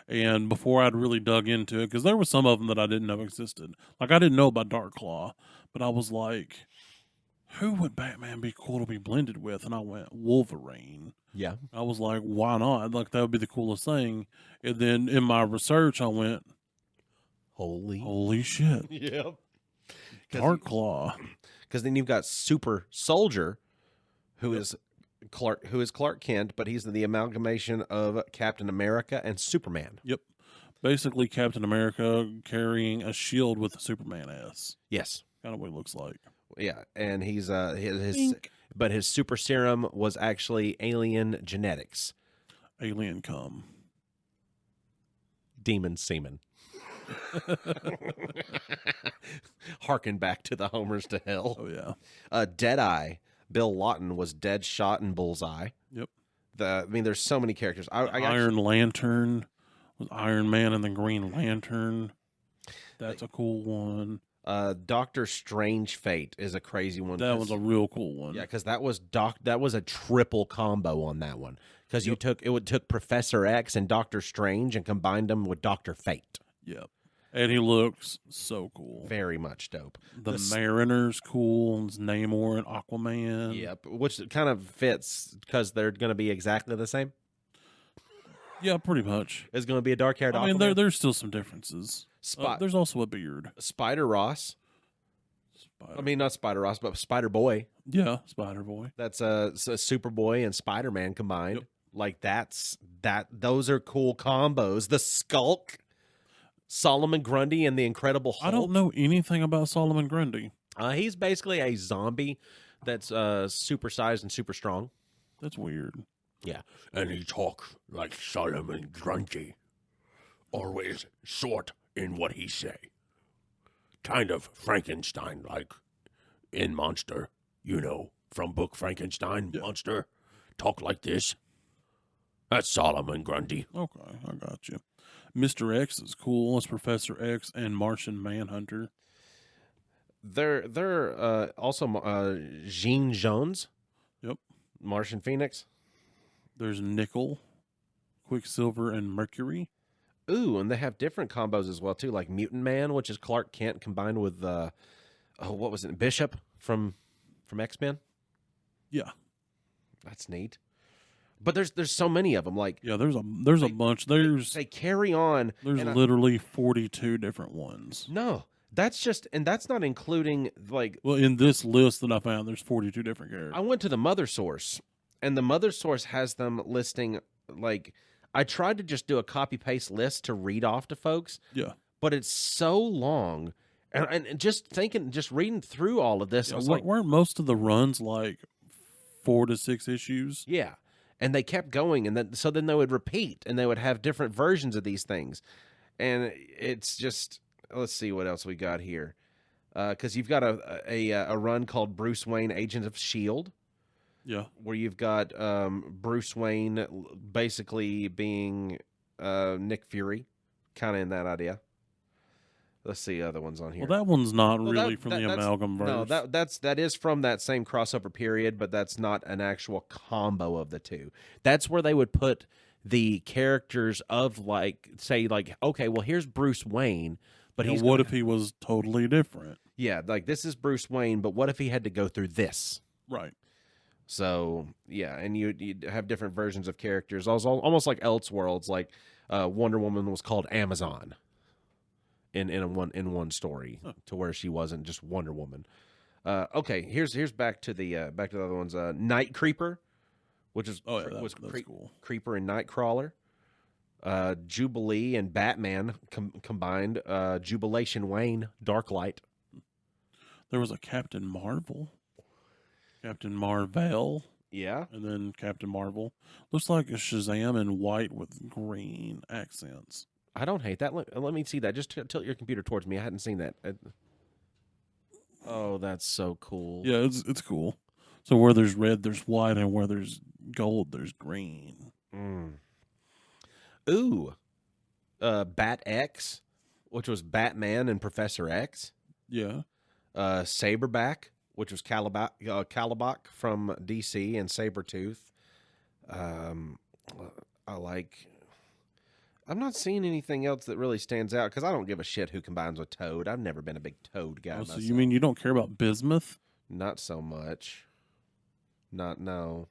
and before I'd really dug into it, because there were some of them that I didn't know existed. Like I didn't know about Dark Claw, but I was like, who would Batman be cool to be blended with? And I went Wolverine. Yeah. I was like, why not? Like that would be the coolest thing. And then in my research, I went, holy shit, Yep. Dark Claw. Because then you've got Super Soldier, who is Clark Kent, but he's the amalgamation of Captain America and Superman. Yep. Basically, Captain America carrying a shield with a Superman ass. Yes. Kind of what he looks like. Yeah, and he's his Bink. but his super serum was actually alien genetics. Alien cum. Demon semen. Harken back to the homers to hell. Oh, yeah. Deadeye. Bill Lawton was Deadshot and Bullseye. Yep. There's so many characters. Iron Lantern was Iron Man and the Green Lantern. That's a cool one. Doctor Strange Fate is a crazy one. That was a real cool one. Yeah, because that was a triple combo on that one. Because you took Professor X and Doctor Strange and combined them with Doctor Fate. Yep. And he looks so cool. Very much dope. The Mariner's cool. It's Namor and Aquaman. Yep, which kind of fits because they're going to be exactly the same. Yeah, pretty much. It's going to be a dark-haired Aquaman. I mean, there's still some differences. There's also a beard. Spider Ross. I mean, not Spider Ross, but Spider Boy. Yeah, Spider Boy. That's a Superboy and Spider-Man combined. Yep. Like those are cool combos. The Skulk, Solomon Grundy, and the Incredible Hulk. I don't know anything about Solomon Grundy. He's basically a zombie that's supersized and super strong. That's weird. Yeah. And he talks like Solomon Grundy. Always short in what he say. Kind of Frankenstein-like in Monster. From book Frankenstein, Yeah. Monster. Talk like this. That's Solomon Grundy. Okay, I got you. Mr. X is cool. It's Professor X and Martian Manhunter. They're also Jean Jones. Yep. Martian Phoenix. There's Nickel, Quicksilver, and Mercury. Ooh, and they have different combos as well too, like Mutant Man, which is Clark Kent combined with what was it, Bishop from X-Men? Yeah. That's neat. But there's so many of them. Like there's a bunch. They carry on. There's literally 42 different ones. No, that's not including like. Well, in this list that I found, there's 42 different characters. I went to the Mother Source, and the Mother Source has them listing like. I tried to just do a copy paste list to read off to folks. Yeah, but it's so long, and just reading through all of this, I was like, weren't most of the runs like 4 to 6 issues? Yeah. And they kept going, and then they would repeat, and they would have different versions of these things, and it's just, let's see what else we got here, because you've got a run called Bruce Wayne, Agent of S.H.I.E.L.D., yeah, where you've got Bruce Wayne basically being Nick Fury, kind of in that idea. Let's see other ones on here. Well, that one's not really from the Amalgam verse. No, that is from that same crossover period, but that's not an actual combo of the two. That's where they would put the characters of okay, well here's Bruce Wayne, but what if he was totally different? Yeah, like this is Bruce Wayne, but what if he had to go through this? Right. So yeah, and you'd have different versions of characters, almost like Elseworlds. Like Wonder Woman was called Amazon. In one story, to where she wasn't just Wonder Woman. Okay, here's back to the other ones. Night Creeper, which is that's cool. Creeper and Nightcrawler. Jubilee and Batman combined. Jubilation Wayne, Darklight. There was a Captain Marvel, Captain Marvel. Yeah, and then Captain Marvel looks like a Shazam in white with green accents. I don't hate that. Let me see that. Just tilt your computer towards me. I hadn't seen that. Oh, that's so cool. Yeah, it's cool. So where there's red, there's white, and where there's gold, there's green. Ooh, Bat X, which was Batman and Professor X. Yeah. Saberback, which was Caliban from DC, and Sabretooth. I like. I'm not seeing anything else that really stands out because I don't give a shit who combines with Toad. I've never been a big Toad guy. Oh, so myself. you mean you don't care about Bismuth? Not so much. No.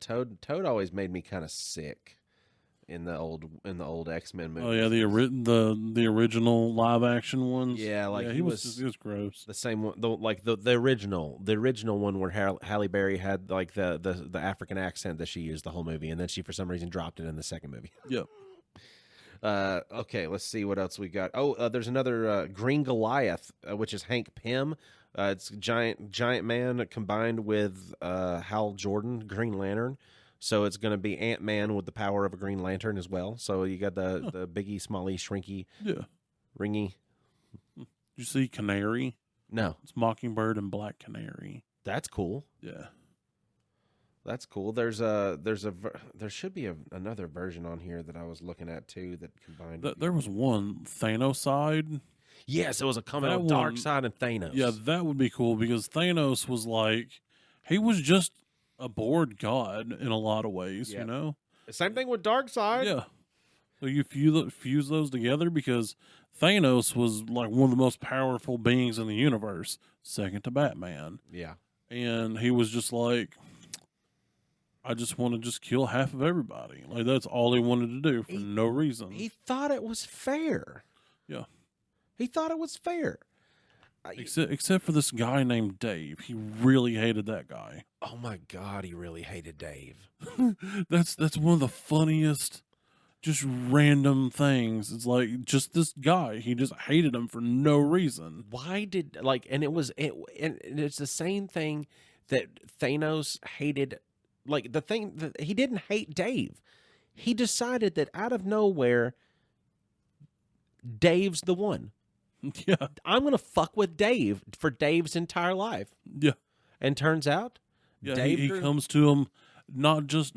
Toad always made me kind of sick in the old X-Men movies. Oh yeah, the original live action ones. Yeah, like he was gross. The same one, the original one where Halle Berry had like the African accent that she used the whole movie, and then she for some reason dropped it in the second movie. Yep. Okay, let's see what else we got. Oh, there's another Green Goliath, which is Hank Pym. It's giant man combined with Hal Jordan, Green Lantern. So it's going to be Ant-Man with the power of a Green Lantern as well. So you got the Biggie, Smally, Shrinky, Ringy. Did you see Canary? No, it's Mockingbird and Black Canary. That's cool. Yeah, that's cool. There should be another version on here that I was looking at too that combined. There was one Thanoside. Yes, it was a comment on Darkseid and Thanos. Yeah, that would be cool because Thanos was like, he was just a bored god in a lot of ways, you know? Same thing with Darkseid. Yeah. So you fuse those together because Thanos was like one of the most powerful beings in the universe, second to Batman. Yeah. And he was just like, I just want to just kill half of everybody. Like, that's all he wanted to do for no reason. He thought it was fair. Yeah. He thought it was fair. Except for this guy named Dave. He really hated that guy. Oh my God, he really hated Dave. That's one of the funniest, just random things. It's like just this guy. He just hated him for no reason. Why did and it's the same thing that Thanos hated. Like the thing that he didn't hate Dave. He decided that out of nowhere, Dave's the one. Yeah. I'm going to fuck with Dave for Dave's entire life. Yeah. And turns out, Dave he comes to him not just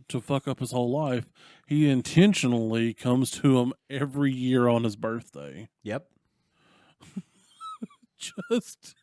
to fuck up his whole life. He intentionally comes to him every year on his birthday. Yep. just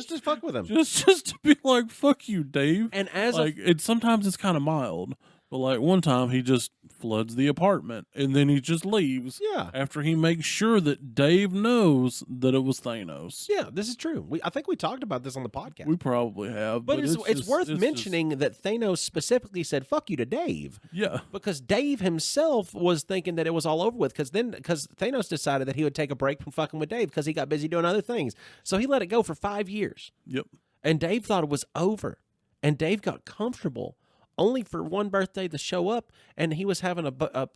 to fuck with him. Just to be like, fuck you, Dave. And as sometimes it's kind of mild. But like one time he just floods the apartment and then he just leaves. Yeah. After he makes sure that Dave knows that it was Thanos. Yeah, this is true. I think we talked about this on the podcast. We probably have. But it's worth mentioning that Thanos specifically said fuck you to Dave. Yeah. Because Dave himself was thinking that it was all over with because Thanos decided that he would take a break from fucking with Dave because he got busy doing other things. So he let it go for 5 years. Yep. And Dave thought it was over. And Dave got comfortable. Only for one birthday to show up, and he was having a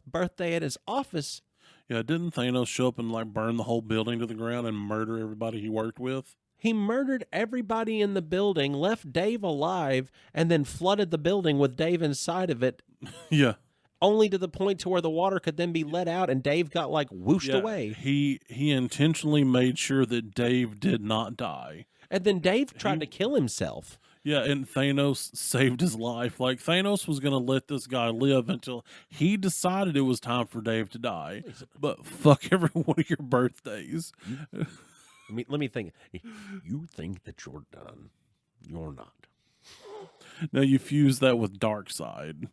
birthday at his office. Yeah, didn't Thanos show up and like burn the whole building to the ground and murder everybody he worked with? He murdered everybody in the building, left Dave alive, and then flooded the building with Dave inside of it. Yeah. Only to the point to where the water could then be let out, and Dave got like whooshed away. He intentionally made sure that Dave did not die. And then Dave tried to kill himself. Yeah, and Thanos saved his life. Like, Thanos was going to let this guy live until he decided it was time for Dave to die. But fuck every one of your birthdays. Let me think. You think that you're done. You're not. Now you fuse that with Darkseid.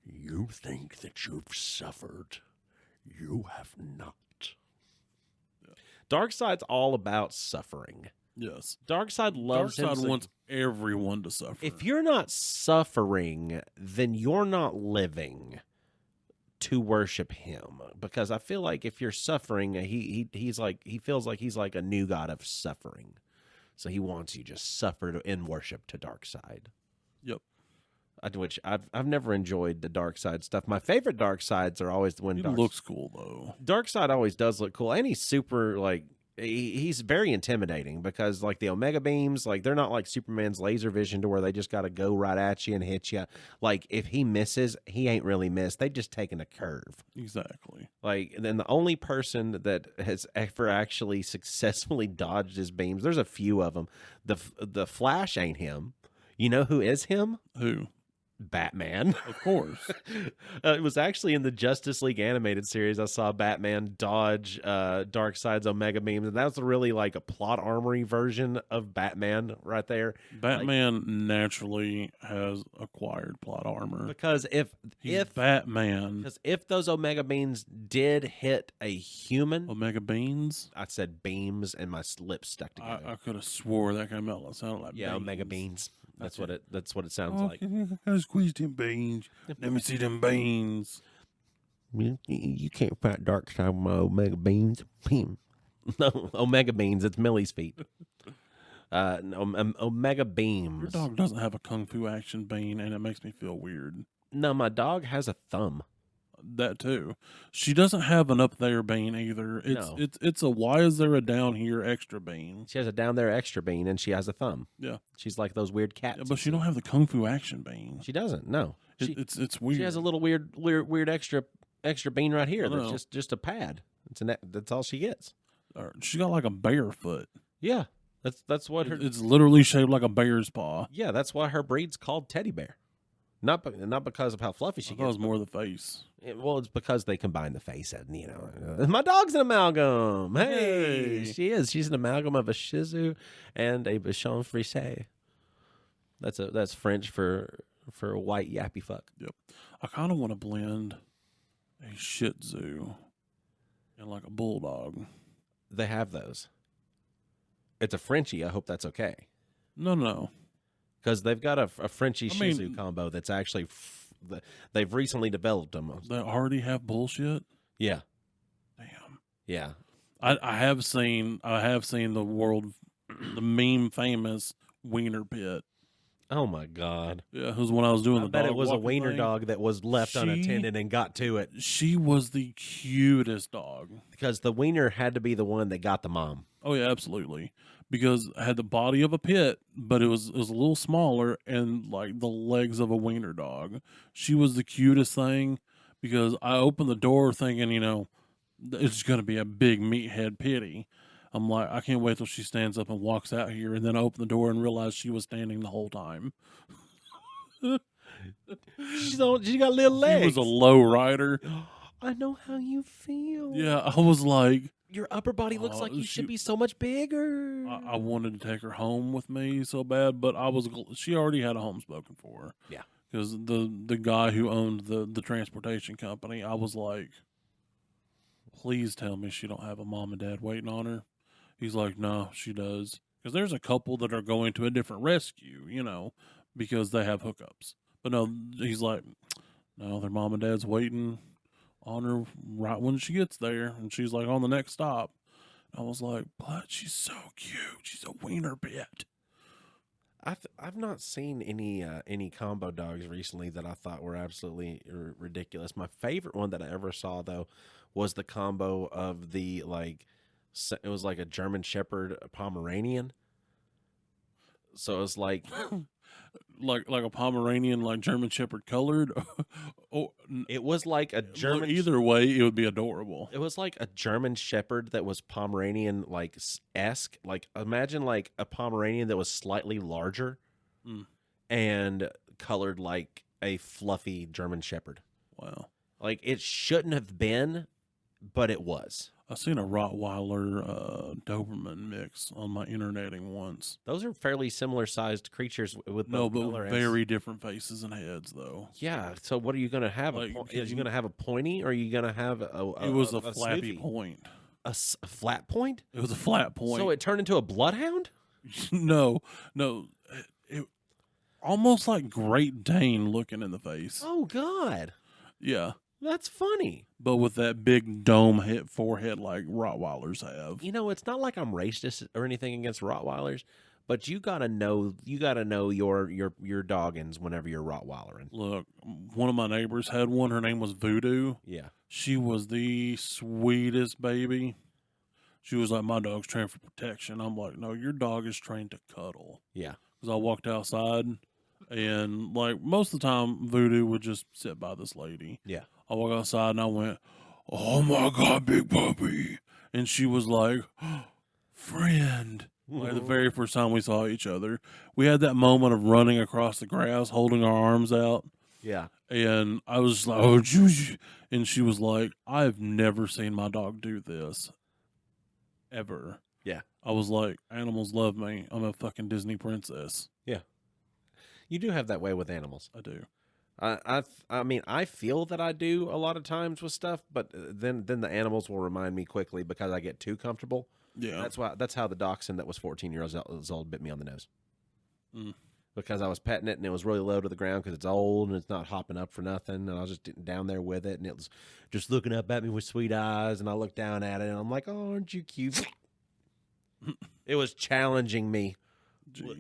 You think that you've suffered. You have not. Darkseid's all about suffering. Yes. Darkseid loves him. Darkseid wants everyone to suffer. If you're not suffering, then you're not living to worship him. Because I feel like if you're suffering, he feels like he's like a new god of suffering. So he wants you just suffer in worship to Darkseid. Yep. Which I've never enjoyed the Darkseid stuff. My favorite Darkseids are always the one. He looks cool though. Darkseid always does look cool, and he's super like. He's very intimidating because like the Omega beams, like they're not like Superman's laser vision to where they just got to go right at you and hit you. Like if he misses, he ain't really missed. They just taken a curve. Exactly. Like then the only person that has ever actually successfully dodged his beams, there's a few of them. The Flash ain't him. You know who is him? Who? Batman. Of course. It was actually in the Justice League animated series. I saw Batman dodge Darkseid's Omega Beams, and that was really like a plot armory version of Batman right there. Batman naturally has acquired plot armor. Because He's Batman. because if those Omega Beams did hit a human, Omega Beans? I said beams and my lips stuck together. I could have swore that came out like sounded like Yeah, beans. Omega Beans. That's what it sounds like. I squeezed them beans. Let me see them beans. You can't fight Darkseid with my Omega Beans. No, Omega Beans. It's Millie's feet. Omega Beams. Your dog doesn't have a kung fu action bean, and it makes me feel weird. No, my dog has a thumb. That too. She doesn't have an up there bean either. It's a why is there a down here extra bean? She has a down there extra bean, and she has a thumb. Yeah. She's like those weird cats. Yeah, but she don't have the kung fu action bean. She doesn't. No. It's weird. She has a little weird extra bean right here. I know. That's just a pad. That's all she gets. She got like a bear foot. Yeah. That's what her. It's literally shaped like a bear's paw. Yeah, that's why her breed's called teddy bear. Not because of how fluffy she I thought it gets. was more the face. Well, it's because they combine the face and my dog's an amalgam. Hey, she is. She's an amalgam of a Shih Tzu and a Bichon Frise. That's French for a white yappy fuck. Yep. I kind of want to blend a Shih Tzu and like a bulldog. They have those. It's a Frenchie. I hope that's okay. No. Because they've got a Frenchie I Shih mean- Tzu combo that's actually they've recently developed them. They already have bullshit. Yeah, Damn. yeah. I have seen the meme famous wiener pit. Oh my god! Yeah, it was when I was doing I the bet dog it was a walking wiener thing. dog that was left She- unattended and got to it She was the cutest dog. because the wiener had to be the one that got the mom. Oh yeah, absolutely. Because it had the body of a pit, but it was a little smaller and like the legs of a wiener dog. She was the cutest thing because I opened the door thinking, it's going to be a big meathead pitty. I'm like, I can't wait till she stands up and walks out here. And then I opened the door and realized she was standing the whole time. She got little legs. She was a low rider. I know how you feel. Yeah, I was like, Your upper body looks like you she- should be so much bigger. I wanted to take her home with me so bad, but she already had a home spoken for her. Yeah. Because the guy who owned the transportation company, I was like, please tell me she don't have a mom and dad waiting on her. He's like, no, she does. Because there's a couple that are going to a different rescue, because they have hookups. But no, he's like, no, their mom and dad's waiting on her right when she gets there. And she's like on the next stop. I was like, but she's so cute. She's a wiener pit. I've not seen any combo dogs recently that I thought were absolutely ridiculous. My favorite one that I ever saw though was the combo of it was like a German Shepherd Pomeranian. So it was like like a Pomeranian, like German Shepherd colored. it was like a German. Either way, it would be adorable. It was like a German Shepherd that was Pomeranian esque. Like imagine like a Pomeranian that was slightly larger and colored like a fluffy German Shepherd. Wow. Like it shouldn't have been, but it was. I seen a Rottweiler Doberman mix on my interneting once. Those are fairly similar sized creatures with No, both but color and- very different faces and heads, though. Yeah. So what are you gonna have? Like, Is you gonna have a pointy, or are you gonna have It was a flappy snoofy? point. A flat point? It was a flat point. So it turned into a bloodhound? no, it almost like Great Dane looking in the face. Oh God, Yeah, that's funny. but with that big dome forehead like Rottweilers have. You know, it's not like I'm racist or anything against Rottweilers, but you gotta know your doggins whenever you're Rottweilering. Look, one of my neighbors had one. Her name was Voodoo. Yeah. She was the sweetest baby. She was like, my dog's trained for protection. I'm like, no, your dog is trained to cuddle. Yeah. Because I walked outside, and like most of the time, Voodoo would just sit by this lady. Yeah. I walked outside and I went, oh my God, big puppy. And she was like, friend. Like the very first time we saw each other, we had that moment of running across the grass, holding our arms out. Yeah. And I was just like, oh, and she was like, I've never seen my dog do this. Ever. Yeah. I was like, animals love me. I'm a fucking Disney princess. Yeah. You do have that way with animals. I do. I mean, I feel that I do a lot of times with stuff, but then the animals will remind me quickly because I get too comfortable. Yeah. That's how the dachshund that was 14 years old bit me on the nose. Because I was petting it and it was really low to the ground because it's old and it's not hopping up for nothing. And I was just down there with it and it was just looking up at me with sweet eyes. And I looked down at it and I'm like, oh, aren't you cute? It was challenging me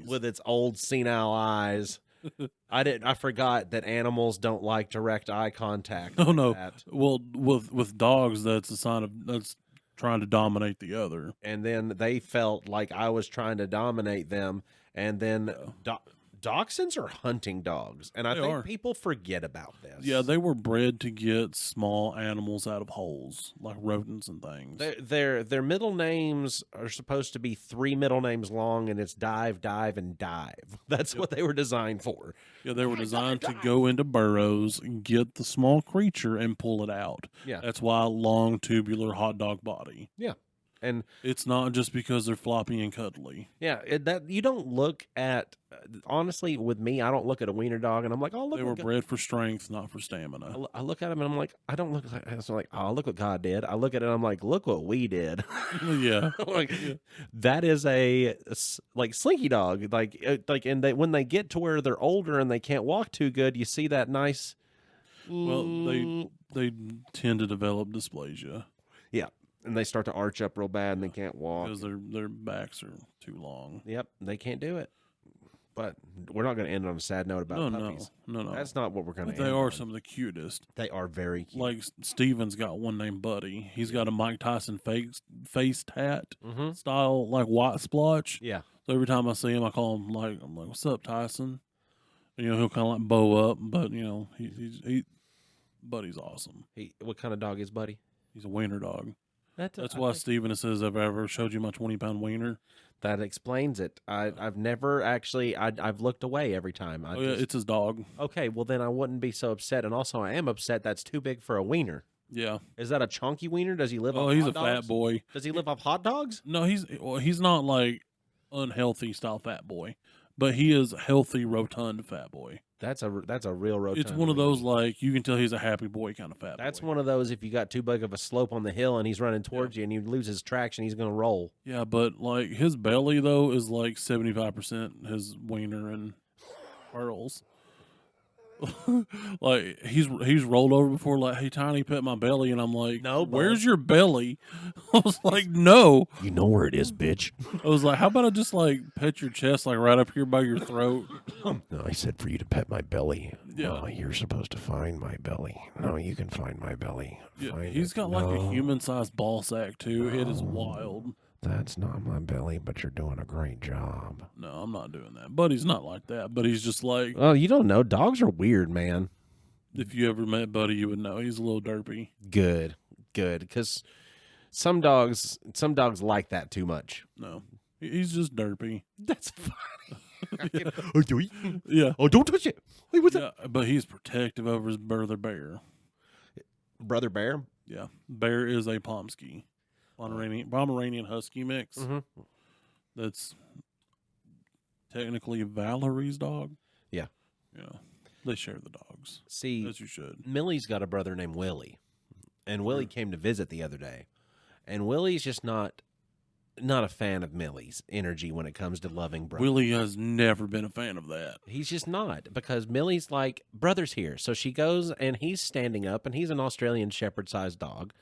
with its old senile eyes. I forgot that animals don't like direct eye contact. Oh, no. That. Well, with dogs, that's a sign of that's trying to dominate the other. And then they felt like I was trying to dominate them. And then dachshunds are hunting dogs. And I think people forget about this. Yeah, they were bred to get small animals out of holes, like rodents and things. Their middle names are supposed to be 3 middle names long, and it's dive, dive, and dive. That's what they were designed for. Yeah, they were designed to go into burrows, get the small creature, and pull it out. Yeah. That's why long, tubular hot dog body. Yeah. And it's not just because they're floppy and cuddly. Yeah, that you don't look at. Honestly, with me, I don't look at a wiener dog and I'm like, oh, look. They were bred for strength, not for stamina. I look at them and I'm like, I don't look like. I'm like, oh, look what God did. I look at it and I'm like, look what we did. Yeah, that is a like slinky dog. Like, and when they get to where they're older and they can't walk too good, you see that nice. Well, they tend to develop dysplasia. Yeah. And they start to arch up real bad and they can't walk. Because their backs are too long. Yep, they can't do it. But we're not going to end on a sad note about puppies. No. That's not what we're going to end They are on. some of the cutest. They are very cute. Like Steven's got one named Buddy. He's got a Mike Tyson face tat style, like white splotch. Yeah. So every time I see him, I call him I'm like, what's up, Tyson? And, he'll kind of like bow up, but Buddy's awesome. What kind of dog is Buddy? He's a wiener dog. That's why Steven says, "Have I ever showed you my 20-pound wiener?" That explains it. I've never actually. I've looked away every time. It's his dog. Okay, well then I wouldn't be so upset. And also, I am upset. That's too big for a wiener. Yeah. Is that a chunky wiener? Does he live? Oh, off he's hot a dogs? fat boy. Does he live off hot dogs? No, he's not like unhealthy style fat boy, but he is healthy, rotund fat boy. That's a real rotund. It's one of those like you can tell he's a happy boy kind of fat. That's boy. one of those if you got too big of a slope on the hill and he's running towards you and you lose his traction, he's going to roll. Yeah, but like his belly though is like 75% his wiener and pearls. Like he's rolled over before, like, hey Tiny, pet my belly, and I'm like, no, where's your belly? I was like, no, you know where it is, bitch. I was like, how about I just like pet your chest, like right up here by your throat? No, I said for you to pet my belly. Yeah. No, you're supposed to find my belly. No, you can find my belly. Yeah, Find he's it. got like a No, human-sized ball sack too. It is wild. That's not my belly, but you're doing a great job. No, I'm not doing that. Buddy's not like that. But he's just like, Oh, you don't know. Dogs are weird, man. if you ever met Buddy, you would know he's a little derpy. Good. Because some dogs like that too much. No, he's just derpy. That's funny. Yeah, Oh, don't touch it. Hey, what's yeah, but he's protective over his brother Bear. Brother Bear? Yeah, Bear is a Pomsky, Pomeranian Husky mix. Mm-hmm. That's technically Valerie's dog. Yeah. Yeah, they share the dogs. See, As you should. Millie's got a brother named Willie. And Willie came to visit the other day. And Willie's just not a fan of Millie's energy when it comes to loving brothers. Willie has never been a fan of that. He's just not, because Millie's like, brother's here. So she goes and he's standing up, and he's an Australian Shepherd-sized dog.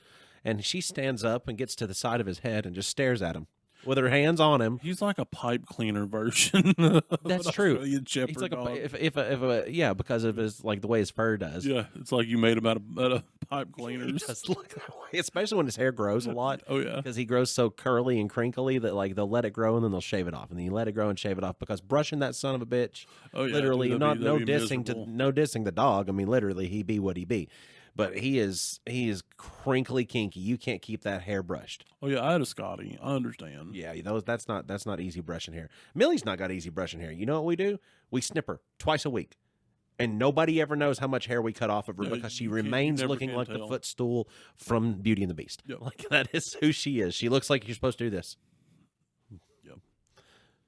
And she stands up and gets to the side of his head and just stares at him with her hands on him. He's like a pipe cleaner version. Of That's an true. Australian Shepherd He's like dog. yeah, because of his like the way his fur does. Yeah, it's like you made him out of pipe He cleaners. does look that way, especially when his hair grows a lot. Oh yeah, Because he grows so curly and crinkly that like they'll let it grow and then they'll shave it off, and then you let it grow and shave it off, because brushing that son of a bitch, oh yeah. literally dude, no that'd be dissing miserable. no dissing the dog. I mean, literally he be what he be, but he is crinkly kinky. You can't keep that hair brushed. Oh yeah, I had a Scotty. I understand. Yeah, that's not easy brushing hair. Millie's not got easy brushing hair. You know what we do? We snip her twice a week. And nobody ever knows how much hair we cut off of her because she remains looking like the footstool from Beauty and the Beast. Yep. Like that is who she is. She looks like you're supposed to do this. Yep.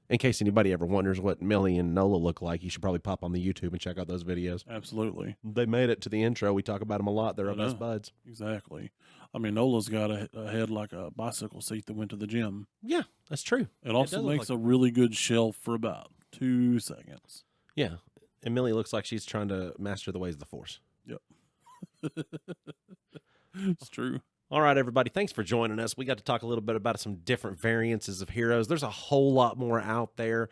In case anybody ever wonders what Millie and Nola look like, you should probably pop on the YouTube and check out those videos. Absolutely. They made it to the intro. We talk about them a lot. They're our best buds. Exactly. I mean, Nola's got a head like a bicycle seat that went to the gym. Yeah, that's true. It also makes a really good shelf for about 2 seconds. Yeah. And Millie looks like she's trying to master the ways of the Force. Yep. It's true. All right, everybody. Thanks for joining us. We got to talk a little bit about some different variances of heroes. There's a whole lot more out there.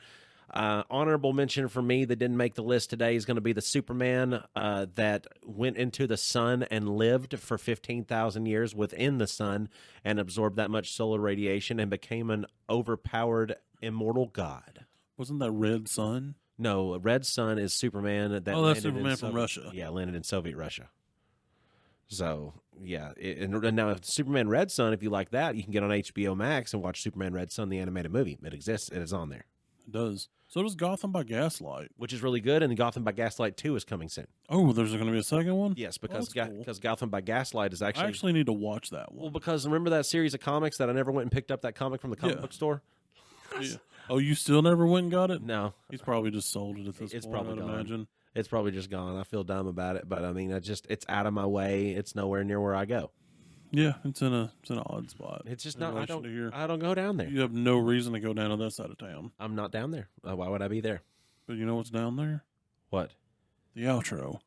Honorable mention for me that didn't make the list today is going to be the Superman that went into the sun and lived for 15,000 years within the sun and absorbed that much solar radiation and became an overpowered immortal god. Wasn't that Red Sun? No, Red Sun is Superman. That's Superman from Russia. Yeah, landed in Soviet Russia. So, yeah. And now, Superman Red Sun, if you like that, you can get on HBO Max and watch Superman Red Sun, the animated movie. It exists. It is on there. It does. So does Gotham by Gaslight. Which is really good, and Gotham by Gaslight 2 is coming soon. Oh, there's going to be a second one? Yes, because cool. Gotham by Gaslight is actually... I actually need to watch that one. Well, because remember that series of comics that I never went and picked up that comic from the comic book store? Yeah. Oh, you still never went and got it? No. He's probably just sold it at this It's point, probably I'd gone. imagine. It's probably just gone. I feel dumb about it, but I mean, it's out of my way. It's nowhere near where I go. Yeah, it's in an odd spot. It's just in not. relation to here. I don't go down there. You have no reason to go down to that side of town. I'm not down there. Why would I be there? But you know what's down there? What? The outro.